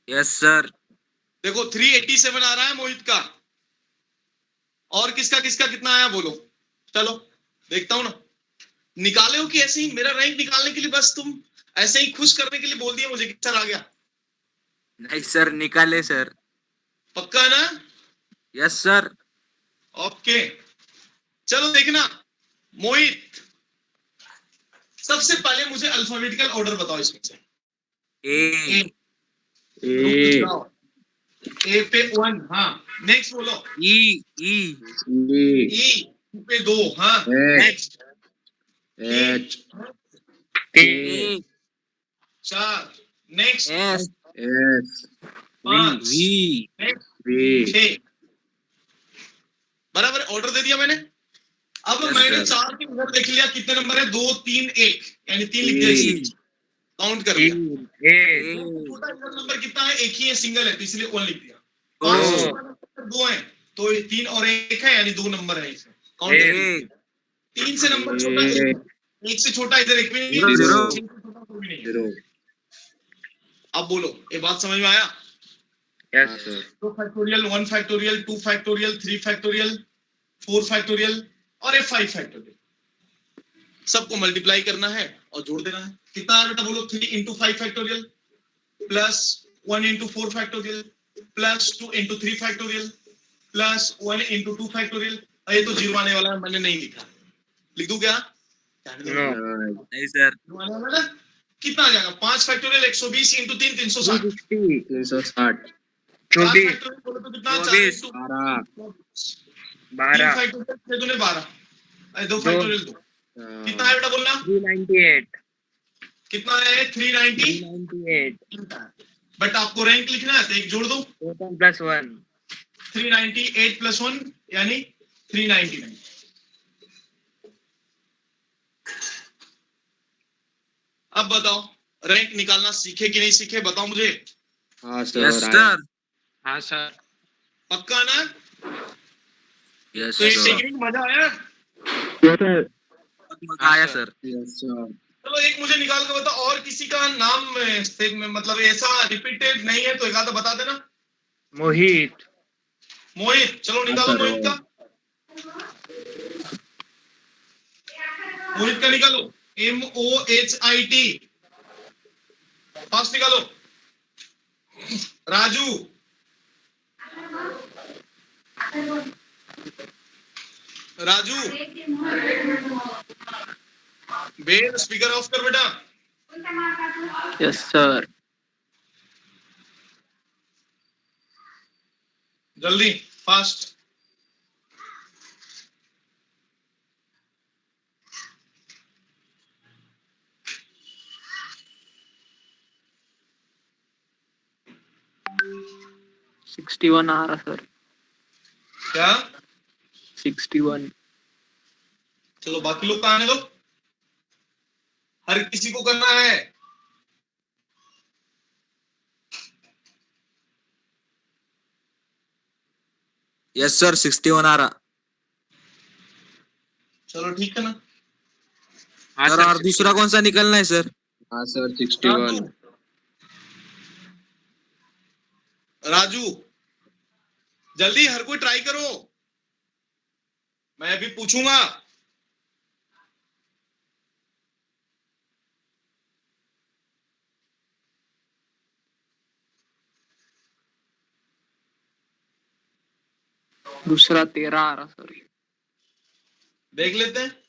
यस सर देखो 387 आ रहा है मोहित का और किसका किसका कितना आया बोलो चलो देखता हूं ना निकाले हो कि ऐसे ही मेरा रैंक निकालने के लिए बस तुम ऐसे ही खुश करने के लिए बोल दिया मुझे कि सर आ गया नहीं सर निकाले सर पक्का ना यस सर ओके चलो देखना मोहित सबसे पहले मुझे अल्फाबेटिकल ऑर्डर बताओ इसमें से ए ए पे 1 हाँ नेक्स्ट बोलो ई ई ई पे 2 हाँ next H A 4 next S S 5 V next V 6 order दे दिया मैंने। अब Yes, मैंने sir. 4 के उधर देख लिया कितने नंबर है, 2 3 1, यानी 3 लिख दिया इसके नीचे, काउंट कर लिया। तीन, एक, छोटा इधर नंबर कितना है, एक ही है, सिंगल है, तो इसलिए 1 लिख दिया। दो, 5 से छोटा नंबर 2 है, तो 3 और 1 है, यानी 2 नंबर है इसमें, काउंट कर लिया। एक, 3 से नंबर छोटा 1 है, 1 से छोटा इधर एक भी नहीं है, 0, 6 से छोटा कोई भी नहीं है। 0। अब बोलो, ये बात समझ में आया? हाँ yes, sir. 2 factorial, 1 factorial, 2 factorial, 3 factorial, 4 factorial और ये 5 फैक्टोरियल, सबको मल्टीप्लाई करना है और जोड़ देना है। कितना है बेटा बोलो? 3 into 5 factorial plus 1 into 4 factorial plus 2 into 3 factorial plus 1 into 2 factorial. ये तो जीरो आने वाला है, मैंने नहीं लिखा, लिख दूं क्या? नो, नहीं सर, जीरो आने वाला है ना? कितना आ जाएगा? 5 फैक्टोरियल 120 इंटू 3 360, 360, 4 24, फैक्टोरियल बोलो तो कितना? 4 24, इंटू 12, 3 12, फैक्टोरियल 6 दूने 12, 2 दो, फैक्टोरियल 2, कितना है बेटा बोलना? 398, कितना है? 390। 398, बट आपको रैंक लिखना है तो एक जोड़ दो, 7 प्लस 1, 398 प्लस 1 यानी 399। अब बताओ, रैंक निकालना सीखे कि नहीं सीखे, बताओ मुझे। हाँ यस सर। सर, हाँ सर। पक्का ना? यस तो ये सर, टेक्निक मजा आया? आया सर। Yes sir. चलो एक मुझे निकाल के बताओ, और किसी का नाम मतलब ऐसा रिपीटेड नहीं है तो एक आधा बता देना। मोहित, मोहित, चलो निकालो सर। मोहित का, मोहित का निकालो, MOHIT, फास्ट निकालो। Raju, Raju Ben speaker of कर बेटा। Yes sir. जल्दी, फास्ट। सिक्सटी वन आ रहा सर। क्या? 61। चलो बाकी लोग का आने दो, हर किसी को करना है। यस सर, 61 आ रहा। चलो ठीक है ना? हाँ सर सर, और दूसरा कौन सा निकलना है सर? हाँ सर, राजू, 61। राजू जल्दी, हर कोई ट्राई करो, मैं अभी पूछूंगा। दूसरा 13 आ रहा सर। देख लेते हैं।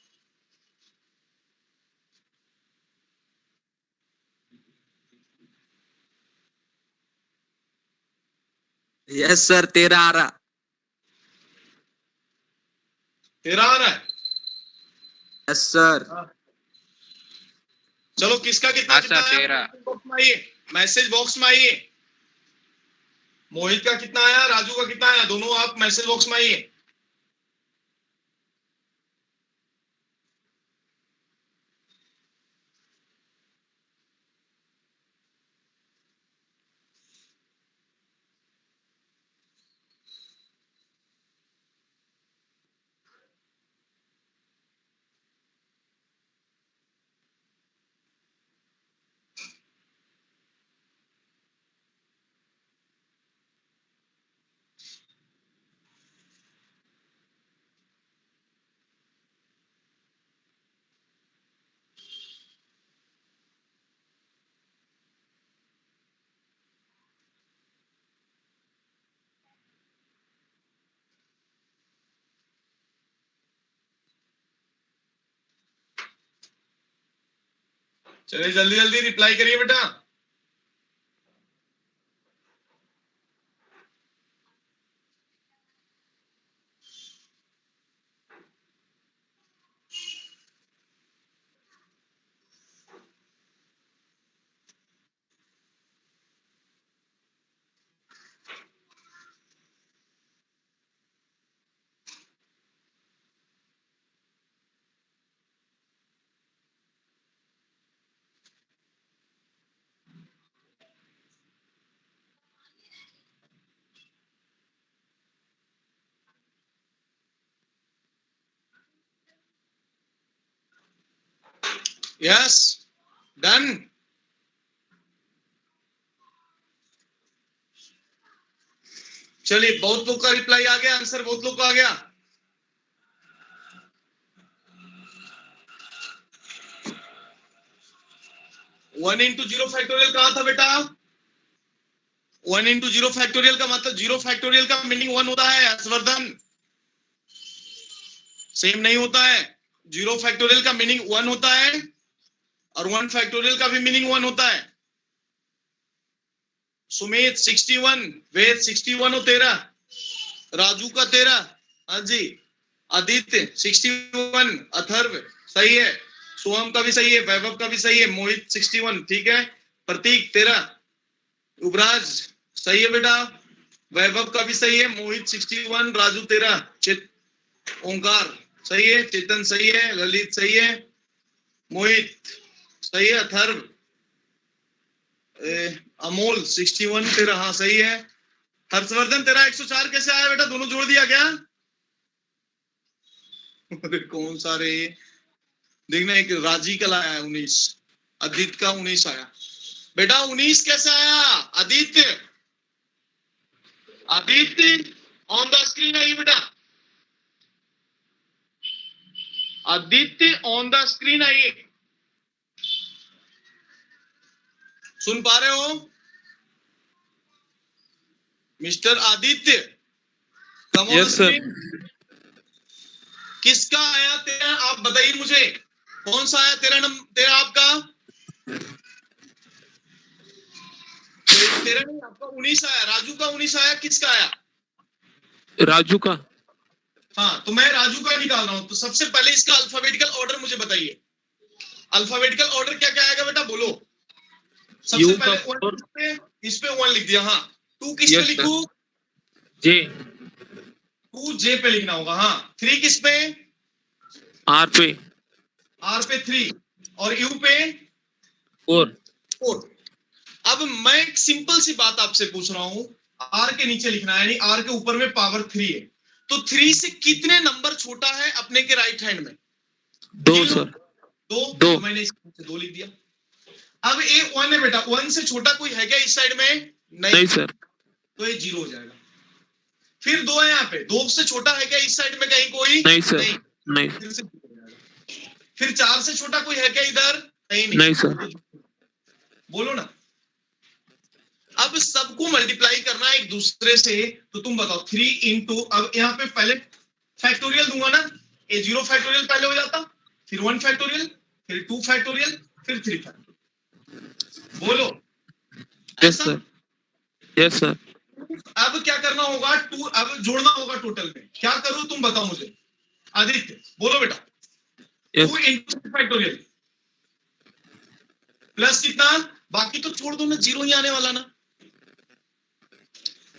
यस सर, 13 आ रहा। 13 आ रहा है? Yes sir. चलो किसका कितना हाँ कितना सर, आया? 13। मैसेज बॉक्स में आइए, मैसेज बॉक्स में आइए। मोहित का कितना आया, राजू का कितना आया, दोनों आप मैसेज बॉक्स में आइए। चलिए जल्दी जल्दी रिप्लाई करिए बेटा। Yes, done. चलिए, बहुत लोग का रिप्लाई आ गया, आंसर बहुत लोग का आ गया। वन इंटू जीरो फैक्टोरियल कहा था बेटा? 1 इंटू जीरो फैक्टोरियल का मतलब जीरो फैक्टोरियल का मीनिंग 1 होता है हर्षवर्धन, सेम नहीं होता है। जीरो फैक्टोरियल का मीनिंग 1 होता है और 1 फैक्टोरियल का भी मीनिंग 1 होता है। सुमित 61, वेद 61 और 13, राजू का 13, हाँ जी, आदित्य 61, अथर्व सही है, सोहम का भी सही है, वैभव का भी सही है, मोहित 61 ठीक है, प्रतीक 13, युवराज सही है बेटा, वैभव का भी सही है, मोहित 61, राजू 13, ओंकार सही है, चेतन सही है, ललित सही है, मोहित सही है, अथर्व, अमोल 61 तेरा हाँ सही है। हर्षवर्धन तेरा 104 कैसे आया बेटा, दोनों जोड़ दिया क्या? अरे कौन सा रे, देखना, एक राजी का लाया है 19, आदित्य का 19 आया बेटा। 19 कैसे आया Aditya? Aditya on the screen आइए बेटा, आदित्य ऑन द स्क्रीन आइए, सुन पा रहे हो mister Aditya? Come on screen. किसका आया तेरा, आप बताइए मुझे, कौन सा आया तेरा तेरा आपका? तेरा नहीं, आपका 19 आया, राजू का 19 आया, किसका आया? राजू का। हाँ, तो मैं राजू का निकाल रहा हूं, तो सबसे पहले इसका अल्फाबेटिकल ऑर्डर मुझे बताइए। अल्फाबेटिकल ऑर्डर क्या क्या आएगा बेटा, बोलो। सबसे पहले इस पे 1 लिख दिया, हाँ। 2 किस पे लिखूं? जे। 2 जे पे लिखना होगा, हाँ। 3 किस पे? आर पे। आर पे 3, और यू पे 4। अब मैं एक सिंपल सी बात आपसे पूछ रहा हूं, आर के नीचे लिखना है, यानी आर के ऊपर में पावर 3 है, तो 3 से कितने नंबर छोटा है अपने के राइट हैंड में? 2 सर। 2, दो। तो मैंने इससे 2 लिख दिया। अब ये 1 है बेटा, 1 से छोटा कोई है क्या इस साइड में? नहीं सर। तो ये 0 हो जाएगा। फिर 2 है यहाँ पे, 2 से छोटा है क्या इस साइड में कहीं कोई? नहीं सर। नहीं। फिर से 0 हो जाएगा। फिर 4 से छोटा कोई है क्या इधर? नहीं सर। बोलो ना। अब सबको मल्टीप्लाई करना है एक दूसरे से, तो तुम बताओ 3 इंटू, अब यहाँ पे पहले फैक्टोरियल दूंगा ना, ये 0 फैक्टोरियल पहले हो जाता, फिर 1 फैक्टोरियल, फिर 2 फैक्टोरियल, फिर 3 फैक्टोरियल। बोलो। Yes sir. Yes sir. अब क्या करना होगा, 2 अब जोड़ना होगा टोटल में, क्या करूं तुम बताओ मुझे। आदित्य बोलो बेटा। 2 इंटू फैक्टोरियल प्लस कितना, बाकी तो छोड़ दो ना, 0 ही आने वाला ना।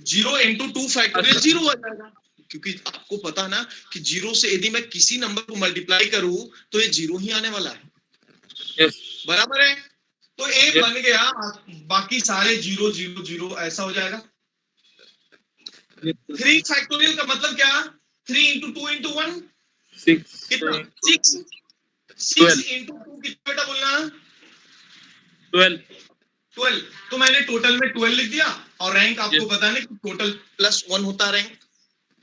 0 इंटू 2 फैक्टोरियल 0 आ जाएगा, क्योंकि आपको पता है ना कि 0 से यदि मैं किसी नंबर को मल्टीप्लाई करूं तो ये 0 ही आने वाला है। यस। बराबर है, तो ए बन गया, बाकी सारे 0 0 0 ऐसा हो जाएगा। 3 फैक्टोरियल का मतलब क्या? 3 इंटू 2 इंटू 1 6 कितना? 6 6 इंटू 2 कितना बेटा बोलना? 12। तो मैंने टोटल में 12 लिख दिया, और रैंक आपको पता नहीं कि टोटल प्लस 1 होता है रैंक।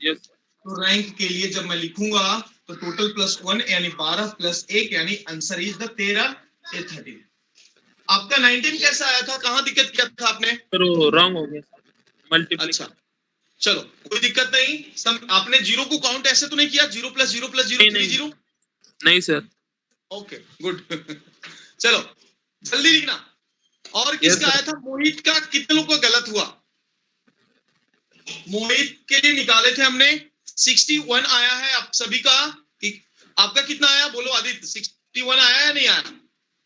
यस। तो रैंक के लिए जब मैं लिखूंगा तो टोटल प्लस 1 यानी 12 प्लस 1 यानी आंसर इज द 13, ये 13। आपका 19 कैसा आया था, कहां दिक्कत किया था आपने? रॉन्ग हो गया मल्टीप्लाई। अच्छा चलो कोई दिक्कत नहीं, सब आपने 0 को काउंट ऐसे तो नहीं किया, 0 प्लस 0 प्लस 0 3 0? नहीं सर। Okay good. चलो जल्दी लिखना। और किसका आया था? मोहित का। कितने लोग का गलत हुआ? मोहित के लिए निकाले थे हमने, 61 आया है आप सभी का। आपका कितना आया बोलो आदित्य? 61 आया या नहीं आया?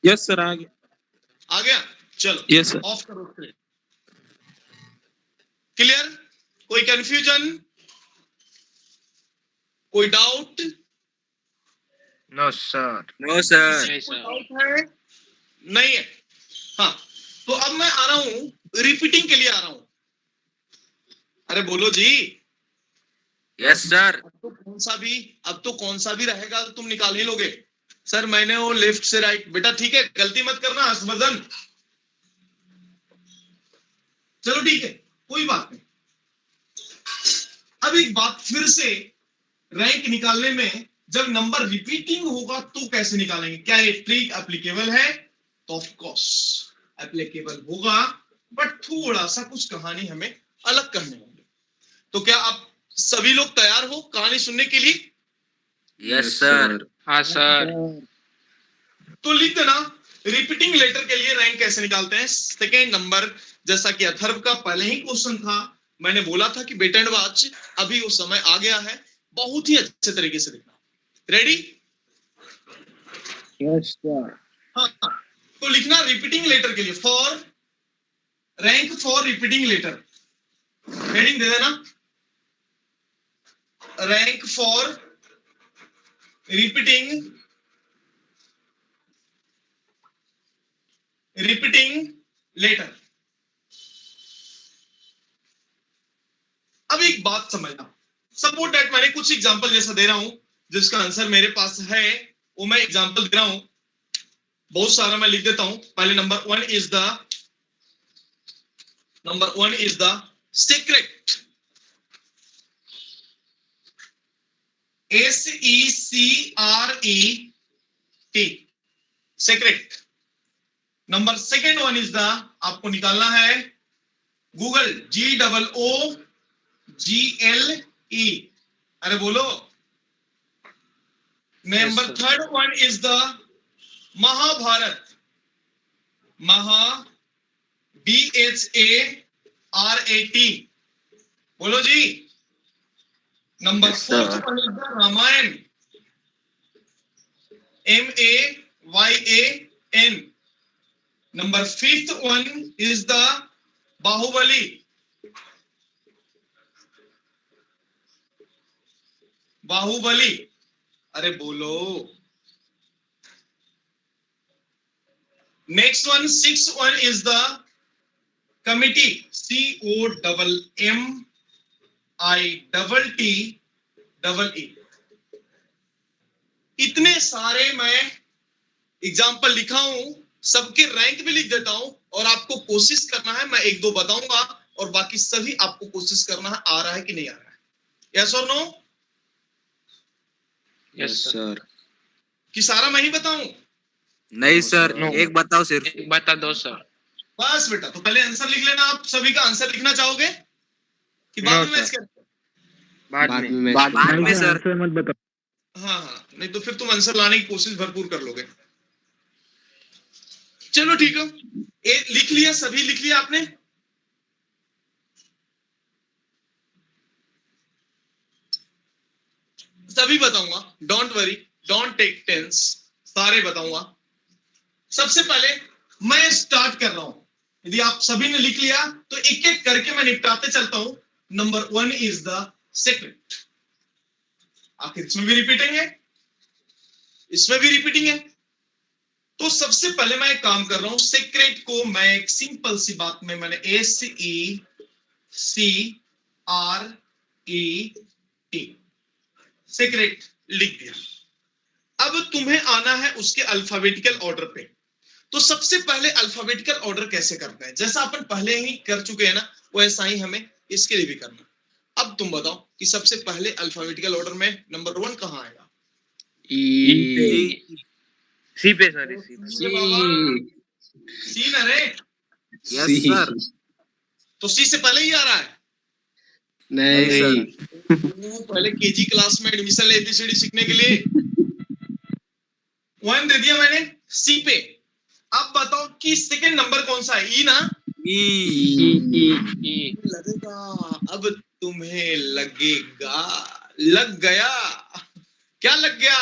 यस सर आ गया। आ गया, चलो यस सर। ऑफ करो। क्लियर? कोई कंफ्यूजन, कोई doubt? No sir. No sir. Doubt है? नहीं है। हाँ, तो अब मैं आ रहा हूं रिपीटिंग के लिए आ रहा हूं। अरे बोलो जी। Yes sir. अब तो कौन सा भी रहेगा तो तुम निकाल ही लोगे। सर मैंने वो लेफ्ट से राइट, बेटा ठीक है, गलती मत करना हर्षवर्धन। चलो ठीक है, कोई बात नहीं। अब एक बात फिर से, रैंक निकालने में जब नंबर रिपीटिंग होगा तो कैसे निकालेंगे? क्या ये ट्रिक एप्लीकेबल है? तो ऑफ कोर्स एप्लीकेबल होगा, बट थोड़ा सा कुछ कहानी हमें अलग करने होंगे। तो क्या आप सभी लोग तैयार हो कहानी सुनने के लिए? Yes sir. हाँ सर। तो लिख देना रिपीटिंग लेटर के लिए रैंक कैसे निकालते हैं। सेकेंड नंबर, जैसा कि अथर्व का पहले ही क्वेश्चन था, मैंने बोला था कि वेट एंड वॉच, अभी वो समय आ गया है, बहुत ही अच्छे तरीके से लिखना। रेडी? Yes sir. हाँ, तो लिखना रिपीटिंग लेटर के लिए, for rank for repeating letter, heading दे देना रैंक फॉर रिपीटिंग लेटर। अब एक बात समझना, सपोर्ट दैट मैंने कुछ एग्जांपल जैसा दे रहा हूं, जिसका आंसर मेरे पास है, वो मैं एग्जांपल दे रहा हूं, बहुत सारा मैं लिख देता हूं। पहले number one is the secret, SECRET, secret. Number second one is the, आपको निकालना है गूगल, GOOGLE, अरे बोलो। Number third one is the Mahabharat, BHARAT, बोलो जी। Number fourth one is the Ramayan, MAYAN। Number fifth one is the Baahubali, अरे बोलो। Next one, six one is the committee, COMMITTEE। इतने सारे मैं एग्जाम्पल लिखा हूं, सबके रैंक भी लिख देता हूं, और आपको कोशिश करना है, मैं एक दो बताऊंगा और बाकी सभी आपको कोशिश करना है आ रहा है कि नहीं आ रहा है। यस और नो? Yes sir. कि सारा मैं ही बताऊं? नहीं सर, No. एक बताओ सिर्फ। एक बता दो सर। बस बेटा, तो पहले आंसर लिख लेना। आप सभी का आंसर लिखना चाहोगे कि No, बाद में sir. मैच करें? बाद में। बाद में सर। हाँ, नहीं तो फिर तुम आंसर लाने की कोशिश भरपूर कर लोगे। चलो ठीक है, लिख लिया, सभी लिख लिया आपने? सभी बताऊंगा, don't worry, don't take tense, सारे बताऊंगा। सबसे पहले मैं स्टार्ट कर रहा हूं, यदि आप सभी ने लिख लिया तो एक एक करके मैं निपटाते चलता हूं। Number one is the secret. आखिर इसमें भी रिपीटिंग है, इसमें भी रिपीटिंग है। तो सबसे पहले मैं एक काम कर रहा हूं, सीक्रेट को मैं एक सिंपल सी बात में मैंने SECRET, सीक्रेट लिख दिया। अब तुम्हें आना है उसके अल्फाबेटिकल ऑर्डर पे। तो सबसे पहले अल्फाबेटिकल ऑर्डर कैसे करते हैं, जैसा अपन पहले ही कर चुके हैं ना, वैसा ही हमें इसके लिए भी करना। अब तुम बताओ कि सबसे पहले अल्फाबेटिकल ऑर्डर में नंबर वन कहां आएगा? सी पे सर, सी ना रे? Yes sir. तो सी से पहले ही आ रहा है? नहीं सर। वो पहले केजी क्लास में एडमिशन ले ABCD सीखने के लिए वन दे दिया मैंने सी पे। अब बताओ कि सेकंड नंबर कौन सा है? ई ना? लगेगा, अब तुम्हें लगेगा, लग गया। क्या लग गया?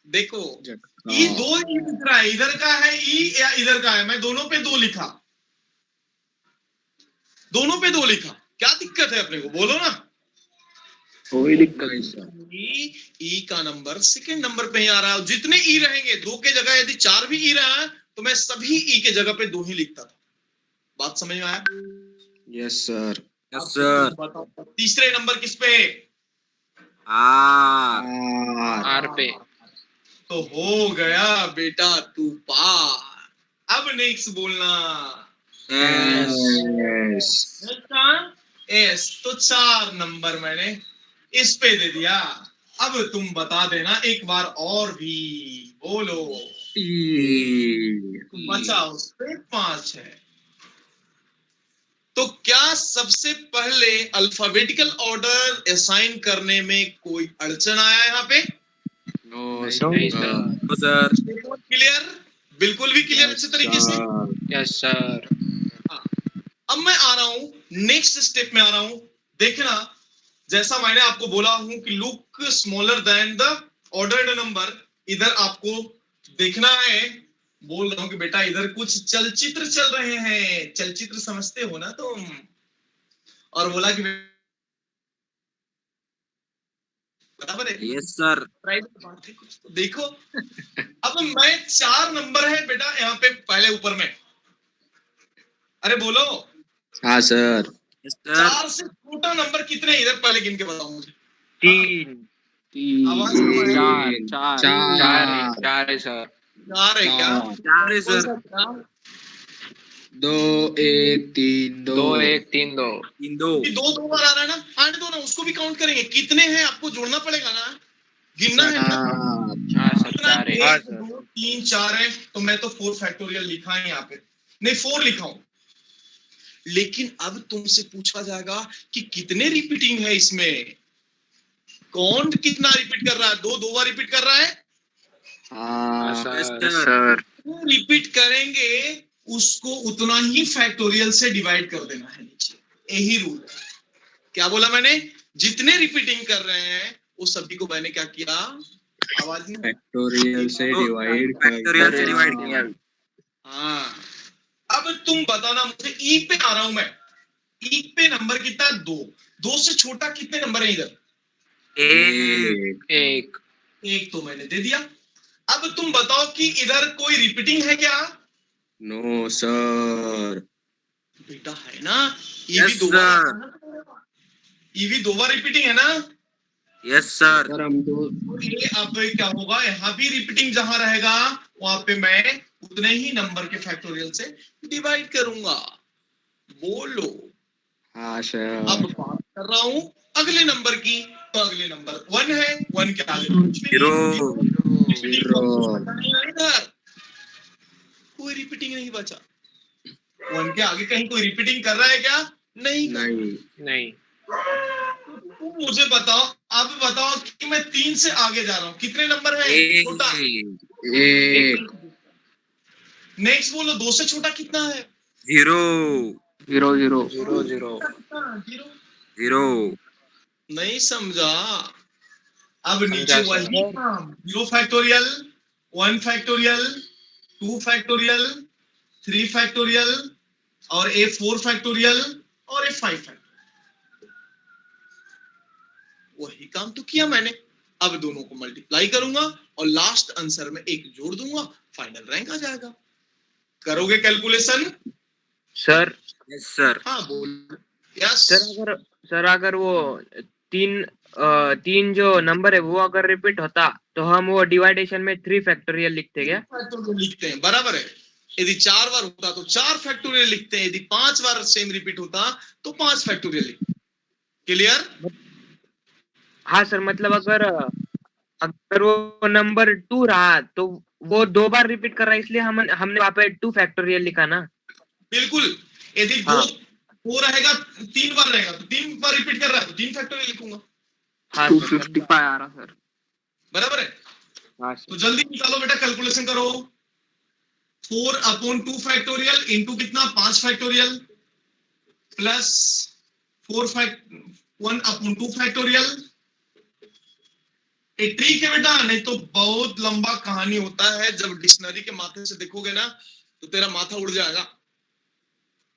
देखो, ई दो ई दिख रहा है, इधर का है ई या इधर का है, मैं दोनों पे दो लिखा, दोनों पे दो लिखा। क्या दिक्कत है अपने को, बोलो ना। कोई दिक्कत नहीं सर। ई का नंबर सेकंड नंबर पे ही आ रहा है। जितने ई रहेंगे, दो के जगह यदि चार भी ई रहा है तो मैं सभी ई के जगह पे दो ही लिखता था। बात समझ में आया? Yes sir. Yes sir. बताओ तीसरे नंबर किस पे? आर। आर पे। तो हो गया बेटा तू पार। अब नेक्स्ट बोलना एस एस, तो 4 नंबर मैंने इस पे दे दिया। अब तुम बता देना एक बार और भी, बोलो। बचा उस पे 5 है। तो क्या सबसे पहले अल्फाबेटिकल ऑर्डर असाइन करने में कोई अड़चन आया यहाँ पे? नो नहीं सर। No sir clear? बिल्कुल भी क्लियर अच्छे तरीके से? Yes sir. हाँ। अब मैं आ रहा हूं नेक्स्ट स्टेप में आ रहा हूं। देखना, जैसा मैंने आपको बोला हूं कि look smaller than the ordered number, इधर आपको देखना है। बोल रहा हूं कि बेटा इधर कुछ चलचित्र चल रहे हैं, चलचित्र समझते हो ना तुम? और बोला कि बराबर है। यस सर प्राइवेट बात है कुछ तो देखो। अब मैं 4 नंबर है बेटा यहाँ पे पहले ऊपर में। अरे बोलो, हाँ सर। यस सर 4 से छोटा नंबर कितने हैं इधर पहले गिन के बताओ मुझे। 3 आवाज कम है। चार चार चार चार है सर। 4 है क्या? चार है कौन सर सा 4? 2 1 3 2 2 1 3 2 इन दो कि 2 बार आ रहा है ना, आने दो ना, उसको भी काउंट करेंगे। कितने हैं आपको जोड़ना पड़ेगा ना, गिनना है ना। हाँ सर कितना? 4 है। 1 2 3 4 है, तो मैं तो 4 फैक्टोरियल लिखा है यहाँ पे, नहीं 4 लिखा हूं। लेकिन अब तुमसे पूछा जाएगा कि कितने रिपीटिंग है इसमें, कौन कितना रिपीट कर रहा है? 2 बार रिपीट कर रहा है। हाँ yes yes sir sir. Repeat करेंगे उसको उतना ही फैक्टोरियल से डिवाइड कर देना है नीचे, यही रूल है। क्या बोला मैंने? जितने रिपीटिंग कर रहे हैं वो सभी को मैंने क्या किया, आवाज नहीं आई। फैक्टोरियल से तो डिवाइड कर फैक्टोरियल से दिया। डिवाइड किया हाँ। अब तुम बताना मुझे, ई पे आ रहा हूं मैं। ई पे नंबर कितना? 2। 2 से छोटा कितने नंबर है इधर? एक 1 1 तो मैंने दे दिया। अब तुम बताओ कि इधर कोई रिपीटिंग है क्या? No sir. बेटा है ना, ये भी यस 2 बार सर आता है ना, ये भी 2 बार रिपीटिंग है ना। यस सर सर हम दो तो ये अब क्या होगा, यहाँ भी रिपीटिंग जहां रहेगा वहां पे मैं उतने ही नंबर के फैक्टोरियल से डिवाइड करूंगा। बोलो। हाँ अब सर। बात कर रहा हूं अगले नंबर की। तो अगले नंबर 1 है, 1 के आगे कुछ भी जीरो नहीं, रिपीटिंग तो कुछ जीरो। बचा नहीं है इधर, कोई रिपीटिंग नहीं बचा। 1 के आगे कहीं कोई रिपीटिंग कर रहा है क्या? नहीं कर रहा। नहीं। नहीं। तुम मुझे बताओ, अब बताओ कि मैं 3 से आगे जा रहा हूं, कितने नंबर है छोटा? एक। नेक्स्ट बोलो, 2 से छोटा कितना है? जीरो 0 0 0 0 कितना? 0। जीरो नहीं समझा? अब नीचे समझा वही सर। काम, 0 फैक्टोरियल, 1 फैक्टोरियल, 2 फैक्टोरियल, 3 फैक्टोरियल, और ए 4 फैक्टोरियल, और ए 5 फैक्टोरियल। वही काम तो किया मैंने। अब दोनों को मल्टीप्लाई करूंगा और लास्ट आंसर में 1 जोड़ दूंगा, फाइनल रैंक आ जाएगा। करोगे कैलकुलेशन? सर यस सर हाँ बोल। यस। सर अगर वो 3 3 जो नंबर है वो अगर रिपीट होता तो हम वो डिवाइडेशन में 3 फैक्टोरियल लिखते क्या? फैक्टोरियल लिखते हैं, बराबर है। यदि 4 बार होता तो 4 फैक्टोरियल लिखते हैं, यदि 5 बार सेम रिपीट होता तो 5 फैक्टोरियल लिखते। क्लियर? हाँ सर, मतलब अगर वो नंबर 2 रहा तो वो 2 बार रिपीट कर रहा है, इसलिए हमने वहाँ पे 2 फैक्टोरियल लिखा ना। बिल्कुल। यदि हाँ। 2 रहेगा, 3 बार रहेगा तो 3 बार रिपीट कर रहा है तो 3 फैक्टोरियल लिखूंगा। हाँ सर, 255 आ रहा सर। बराबर है। हाँ तो सर। जल्दी निकालो बेटा, कैलकुलेशन करो। 4/2 फैक्टोरियल इंटू कितना, 5 फैक्टोरियल, प्लस 1/2 फैक्टोरियल। ये ट्रिक है बेटा, नहीं तो बहुत लंबा कहानी होता है। जब डिक्शनरी के माथे से देखोगे ना तो तेरा माथा उड़ जाएगा,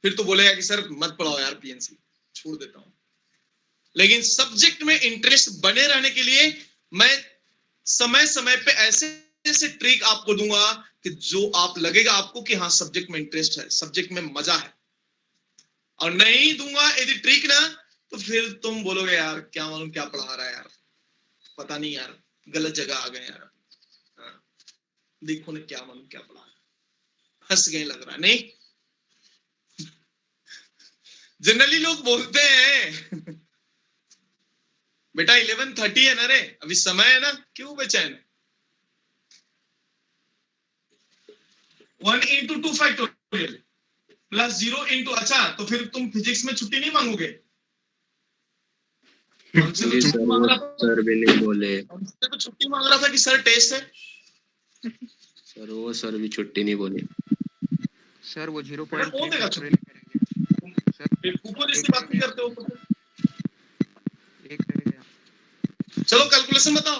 फिर तो बोलेगा कि सर मत पढ़ाओ यार, पीएनसी छोड़ देता हूं। लेकिन सब्जेक्ट में इंटरेस्ट बने रहने के लिए मैं समय समय पे ऐसे ऐसे ट्रिक आपको दूंगा कि जो आप लगेगा आपको कि हाँ सब्जेक्ट में इंटरेस्ट है, सब्जेक्ट में मजा है। और नहीं दूंगा यदि ट्रिक ना, तो फिर तुम बोलोगे यार क्या मालूम क्या पढ़ा रहा है यार, पता नहीं यार, गलत जगह आ गए यार। हाँ। देखो ने क्या मालूम क्या पढ़ा, हंस गए लग रहा है नहीं। जनरली लोग बोलते हैं बेटा 11:30 है ना रे, अभी समय है ना, क्यों बेचैन है। 1 into 2 फैक्टोरियल प्लस 0 into, अच्छा तो फिर तुम फिजिक्स में छुट्टी नहीं मांगोगे? हमसे तो जी छुट्टी सर, मांग वो रहा था, सर भी नहीं बोले। हमसे तो छुट्टी मांग रहा था कि सर टेस्ट है। सर वो सर भी छुट्टी नहीं बोले। सर वो बेटा 0.3 कौन देगा फैक्टोरियल करेंगे सर। ऊपर इसकी एक बात नहीं रह करते हो। एक रह गया, चलो कैलकुलेशन बताओ।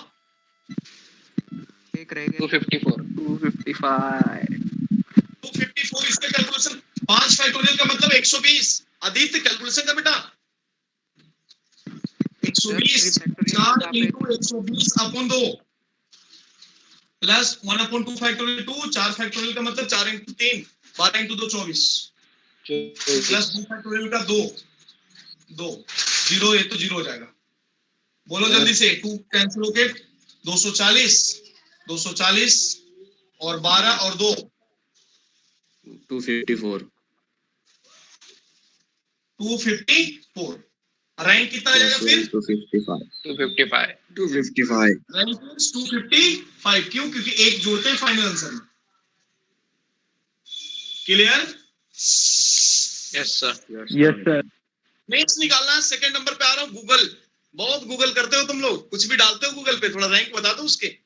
एक रह गया। 254 255 254 इसका कैलकुलेशन, 5 फैक्टोरियल का मतलब 120। आदित्य कैलकुलेशन का बेटा 120, 4 into 120 upon 2 plus 1 upon 2 factorial 2, 4 factorial का मतलब 4 into 3, 12 into 2 24 प्लस 2 फैक्टोरियल का 2 2 0, ये तो 0 हो जाएगा। बोलो जल्दी से, 2 कैंसिल होके 240 240 और 12 और 2 254। 254। रैंक कितना आ जाएगा फिर? 255। 255 255। रैंक 255। क्यों? क्योंकि एक जोड़ते हैं फाइनल आंसर में। Clear? Yes sir yes sir. Next निकालना है, सेकंड नंबर पे आ रहा हूँ। गूगल, बहुत गूगल करते हो तुम लोग, कुछ भी डालते हो गूगल पे, थोड़ा रैंक बता दो उसके।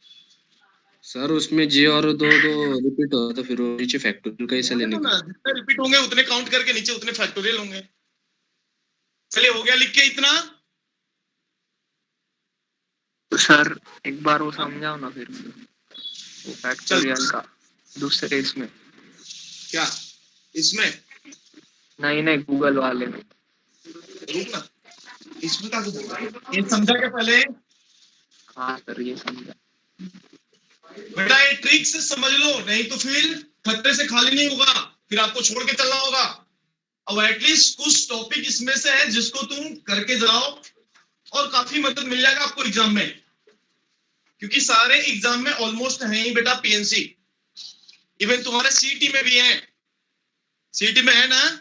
सर उसमें जी और दो रिपीट हो तो फिर वो नीचे फैक्टोरियल कैसे लेने का? जितने रिपीट होंगे उतने काउंट करके नीचे उतने फैक्टोरियल होंगे। चलिए हो गया लिख के इतना। सर एक बार वो समझाओ ना फिर से, वो फैक्टोरियल का दूसरे इसमें। क्या इसमें? नहीं गूगल वाले में। रुक ना, इसमें क्या बोल रहा है? ये समझा क्या पहले? हाँ सर ये समझा। बेटा ये ट्रिक से समझ लो, नहीं तो फिर खतरे से खाली नहीं होगा, फिर आपको छोड़ के चलना होगा। अब एटलीस्ट कुछ टॉपिक इसमें से है जिसको तुम करके जाओ और काफी मदद मिल जाएगा आपको एग्जाम में, क्योंकि सारे एग्जाम में ऑलमोस्ट है ही बेटा पीएनसी। इवन तुम्हारे सीटी में भी है, सीटी में है ना?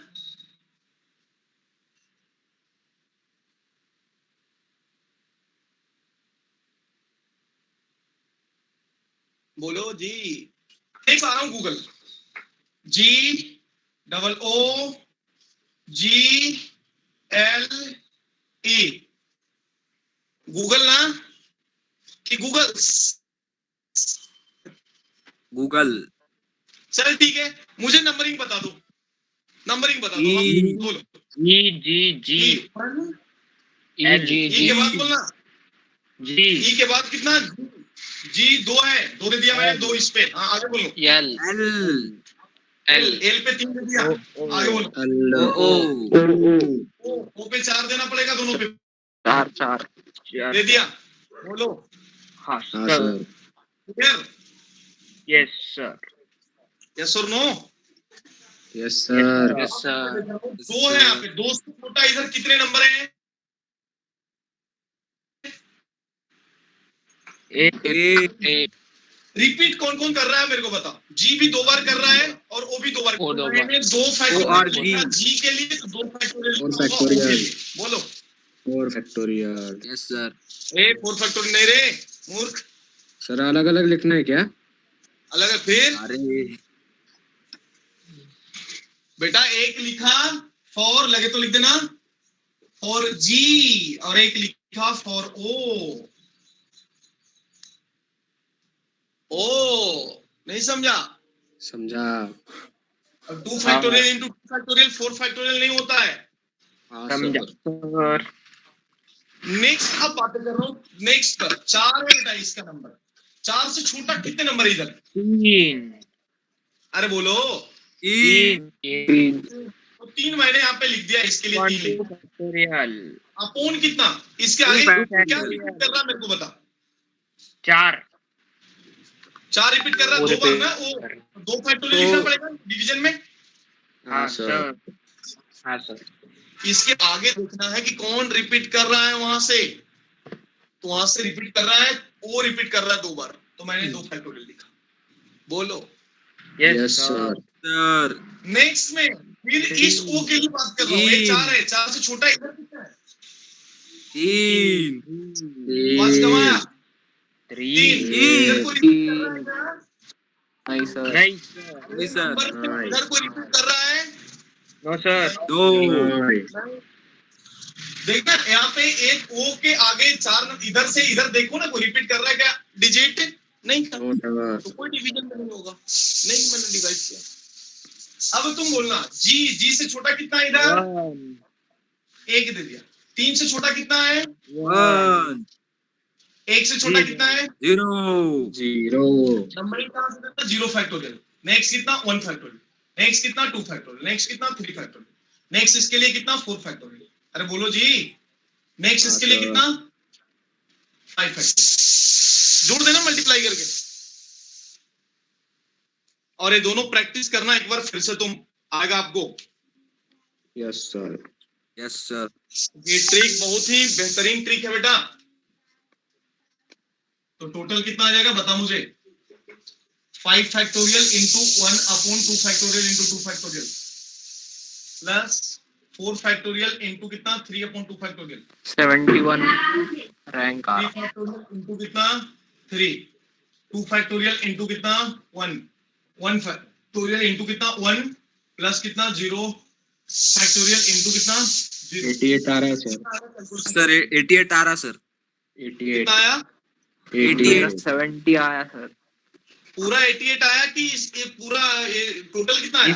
बोलो जी। नेक्स्ट आ रहा हूं गूगल, GOOGLE, गूगल ना कि गूगल? गूगल। चल ठीक है, मुझे नंबरिंग बता दो, नंबरिंग बता दो। ई बोलो जी जी जी ई जी के बाद बोलना, जी ई के बाद कितना? जी 2 है, 2 दे दिया मैंने, 2 इस पे। हाँ आगे बोलो। एल एल एल एल पे 3 दे दिया, आगे बोलो। ओ ओ पे 4 देना पड़ेगा, दोनों पे 4 दे दिया। बोलो हाँ हाँ sir sir. Clear? Yes sir yes और no? Yes sir. Yes sir 2 है यहाँ पे, 2 से छोटा इधर कितने नंबर है? एक रिपीट कौन कौन कर रहा है मेरे को बताओ। जी भी 2 बार कर रहा है और ओ भी 2 बार ओ 2 बार। मैंने 2 ओ और फैक्टोरियल जी के लिए, 2 फैक्टोरियल और होगा ओ के फैक्टोरियल। लिए। बोलो 4 फैक्टोरियल। Yes sir. ए 4 फैक्टोरियल नहीं रे मूर्ख, सर अलग अलग लिखना है क्या? अलग है फिर। अरे बेटा एक लिखा फॉर, लगे तो लिख देना फॉर जी, और एक लिखा फॉर ओ। ओ नहीं समझा? समझा। अब 2 फैक्टोरियल इंटू 2 फैक्टोरियल 4 फैक्टोरियल नहीं होता है। हाँ समझा सर। सर। नेक्स्ट अब बातें कर रहा हूँ नेक्स्ट पर। 4 है बेटा इसका नंबर, 4 से छोटा कितने नंबर है इधर? 3 अरे बोलो। ई 3 तो 3 मैंने यहाँ पे लिख दिया, इसके लिए 3 लिख। फैक्टोरियल अपोन कितना? इसके आगे क्या रिपीट कर रहा है मेरे को बता। 4 4 रिपीट कर रहा है 2 बार ना, वो 2 फैक्टोरियल लिखना पड़ेगा डिवीजन में। हाँ सर हाँ सर। इसके आगे देखना है कि कौन रिपीट कर रहा है वहां से, तो वहां से रिपीट कर रहा है, ओ रिपीट कर रहा है 2 बार, तो मैंने 2 फैक्टोरियल लिखा। बोलो। Yes sir. सर नेक्स्ट में फिर इस ओ के लिए बात कर रहा हूँ। ये 4 है, 4 से छोटा इधर कितना है? 3 पांच कमाया, 3 3 इधर को रिपीट कर रहा है क्या? नहीं सर। नहीं सर, नहीं सर नंबर पे इधर को रिपीट कर रहा है? नो सर, 2 देखना यहाँ पे एक ओ के आगे 4 इधर से इधर देखो ना, कोई रिपीट कर रहा है क्या डिजिट? नहीं कर, तो कोई डिवीजन नहीं होगा, नहीं मैंने डिवाइड किया। अब तुम बोलना जी, जी से छोटा कितना है इधर? 1 एक दे दिया। 3 से छोटा कितना है? 1 1 से छोटा कितना है? 0 जीरो। नंबरिंग कहां से देता? 0 फैक्टोरियल। नेक्स्ट कितना? 1 फैक्टोरियल। नेक्स्ट कितना? 2 फैक्टोरियल। नेक्स्ट कितना? 3 फैक्टोरियल। नेक्स्ट इसके लिए कितना? 4 फैक्टोरियल। अरे बोलो जी। नेक्स्ट हाँ, इसके लिए सर। कितना? 5 फैक्टोरियल। जोड़ देना मल्टीप्लाई करके। और ये दोनों प्रैक्टिस करना एक बार फिर से, तुम आएगा आपको। Yes sir. यस सर ये ट्रिक बहुत ही बेहतरीन ट्रिक है बेटा। तो टोटल कितना आ जाएगा बता मुझे? 5 factorial into 1 upon 2 factorial into 2 factorial plus 4 factorial into कितना? 3 अपॉन 2 फैक्टोरियल 71 रैंक आ 3 रहा। फैक्टोरियल इंटू कितना? 3 2 फैक्टोरियल इंटू कितना? 1 1 फैक्टोरियल इंटू कितना? 1 प्लस कितना? 0 फैक्टोरियल इंटू कितना? 0। 88 आ रहा है सर। सर 88 आ रहा सर। 88। कितना आया? 88। 70 आया सर। पूरा 88 आया कि ये पूरा टोटल कितना आया?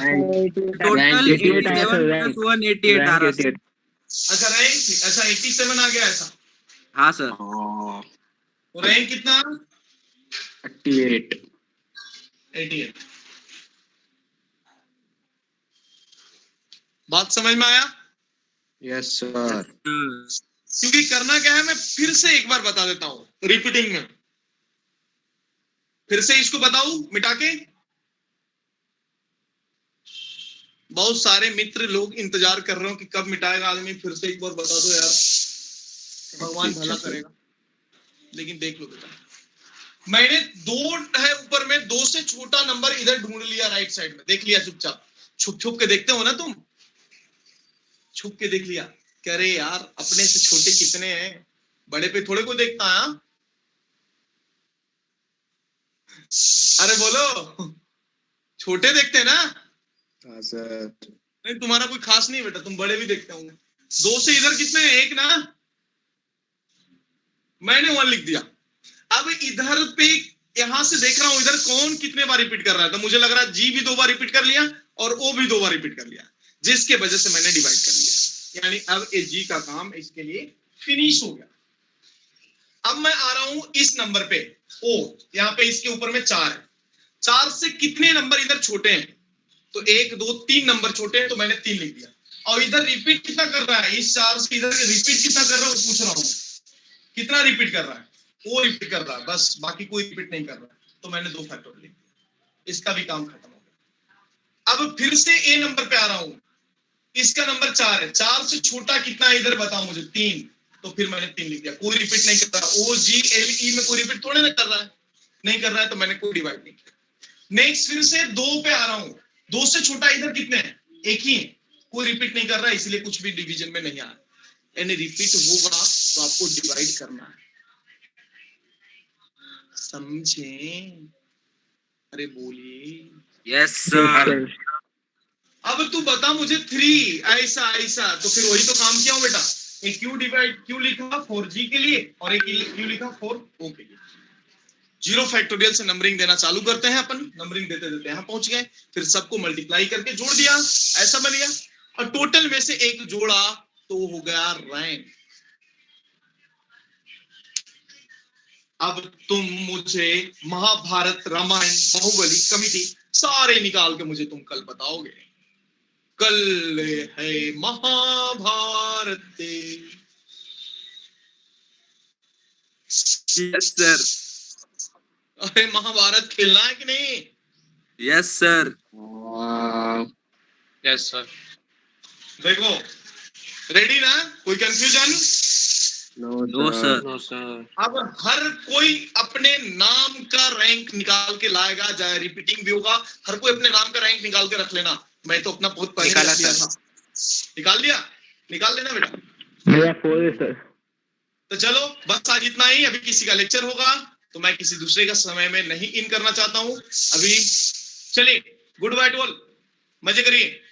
टोटल Rank 88 आया 87 सर, प्लस 1 88 आ रहा सर। अच्छा रैंक, अच्छा 87 आ गया ऐसा। हाँ सर हाँ, तो रैंक कितना? 88। 88। बात समझ में आया? Yes sir. क्योंकि करना क्या है, मैं फिर से एक बार बता देता हूं रिपीटिंग में। फिर से इसको बताऊं मिटा के? बहुत सारे मित्र लोग इंतजार कर रहे हो कि कब मिटाएगा आदमी, फिर से एक बार बता दो यार, भगवान अच्छा, भला सर। करेगा। लेकिन देख लो बेटा, मैंने 2 है ऊपर में, 2 से छोटा नंबर इधर ढूंढ लिया राइट साइड में, देख लिया चुपचाप। छुप छुप के देखते हो ना तुम, छुप के देख लिया। कह रहे यार अपने से छोटे कितने हैं, बड़े पे थोड़े को देखता है। हाँ? अरे बोलो, छोटे देखते हैं ना? हाँ सर। नहीं तुम्हारा कोई खास नहीं बेटा, तुम बड़े भी देखते होंगे। 2 से इधर कितने हैं? 1 ना? मैंने 1 लिख दिया। अब इधर पे यहां से देख रहा हूं इधर कौन कितने बार रिपीट कर रहा है, तो मुझे लग रहा है जी भी 2 बार रिपीट कर लिया और ओ भी 2 बार रिपीट कर लिया, जिसके वजह से मैंने डिवाइड कर लिया। यानी अब ए जी का काम इसके लिए फिनिश हो गया। अब मैं आ रहा हूं इस नंबर पे ओ, यहाँ पे इसके ऊपर में 4 है। 4 से कितने नंबर इधर छोटे हैं? तो 1 2 3 नंबर छोटे हैं, तो मैंने 3 लिख दिया। और इधर रिपीट कितना कर रहा है? इस 4 से इधर रिपीट कितना कर रहा है पूछ रहा हूं, कितना रिपीट कर रहा है? वो रिपीट कर रहा है बस, बाकी कोई रिपीट नहीं कर रहा है, तो मैंने 2 फैक्टोरियल लिख दिया। इसका भी काम खत्म हो गया। अब फिर से ए नंबर पे आ रहा हूं, इसका नंबर 4 है। 4 से छोटा कितना है इधर बताओ मुझे? 3, तो फिर मैंने 3 लिख दिया। कोई रिपीट नहीं कर रहा, ओ जी एल ई में कोई रिपीट थोड़े ना कर रहा है, नहीं कर रहा है, तो मैंने कोई डिवाइड नहीं किया। नेक्स्ट फिर से 2 पे आ रहा हूं, 2 से छोटा इधर कितने हैं? 1 ही है, कोई रिपीट नहीं कर रहा है, इसलिए कुछ भी डिवीजन में नहीं आ रहा। यानी रिपीट होगा तो आपको डिवाइड करना है, समझे? अरे बोलिए। यस सर अब तू बता मुझे 3 ऐसा ऐसा, तो फिर वही तो काम किया हूं बेटा। एक क्यू डिवाइड क्यू लिखा 4G के लिए और एक क्यू लिखा 4O के लिए। 0 फैक्टोरियल से नंबरिंग देना चालू करते हैं अपन। नंबरिंग देते देते यहाँ पहुंच गए, फिर सबको मल्टीप्लाई करके जोड़ दिया, ऐसा बन गया। और टोटल में से एक जोड़ा तो हो गया रैंक। अब तुम मुझे महाभारत रामायण बाहुबली कमिटी सारे निकाल के मुझे तुम कल बताओगे। कल है महाभारत। यस सर अरे महाभारत खेलना है कि नहीं? Yes sir yes sir. देखो रेडी ना? कोई confusion? No sir. No sir. अब हर कोई अपने नाम का रैंक निकाल के लाएगा, चाहे रिपीटिंग भी होगा, हर कोई अपने नाम का रैंक निकाल के रख लेना। मैं तो अपना बहुत पहले निकाला रख लिया सर। था। निकाल लिया? निकाल लेना बेटा। मेरा 4 है सर। तो चलो बस आज इतना ही। अभी किसी का लेक्चर होगा तो मैं किसी दूसरे का समय में नहीं इन करना चाहता हूं। अभी चलिए, गुड बाय टू ऑल, मजे करिए।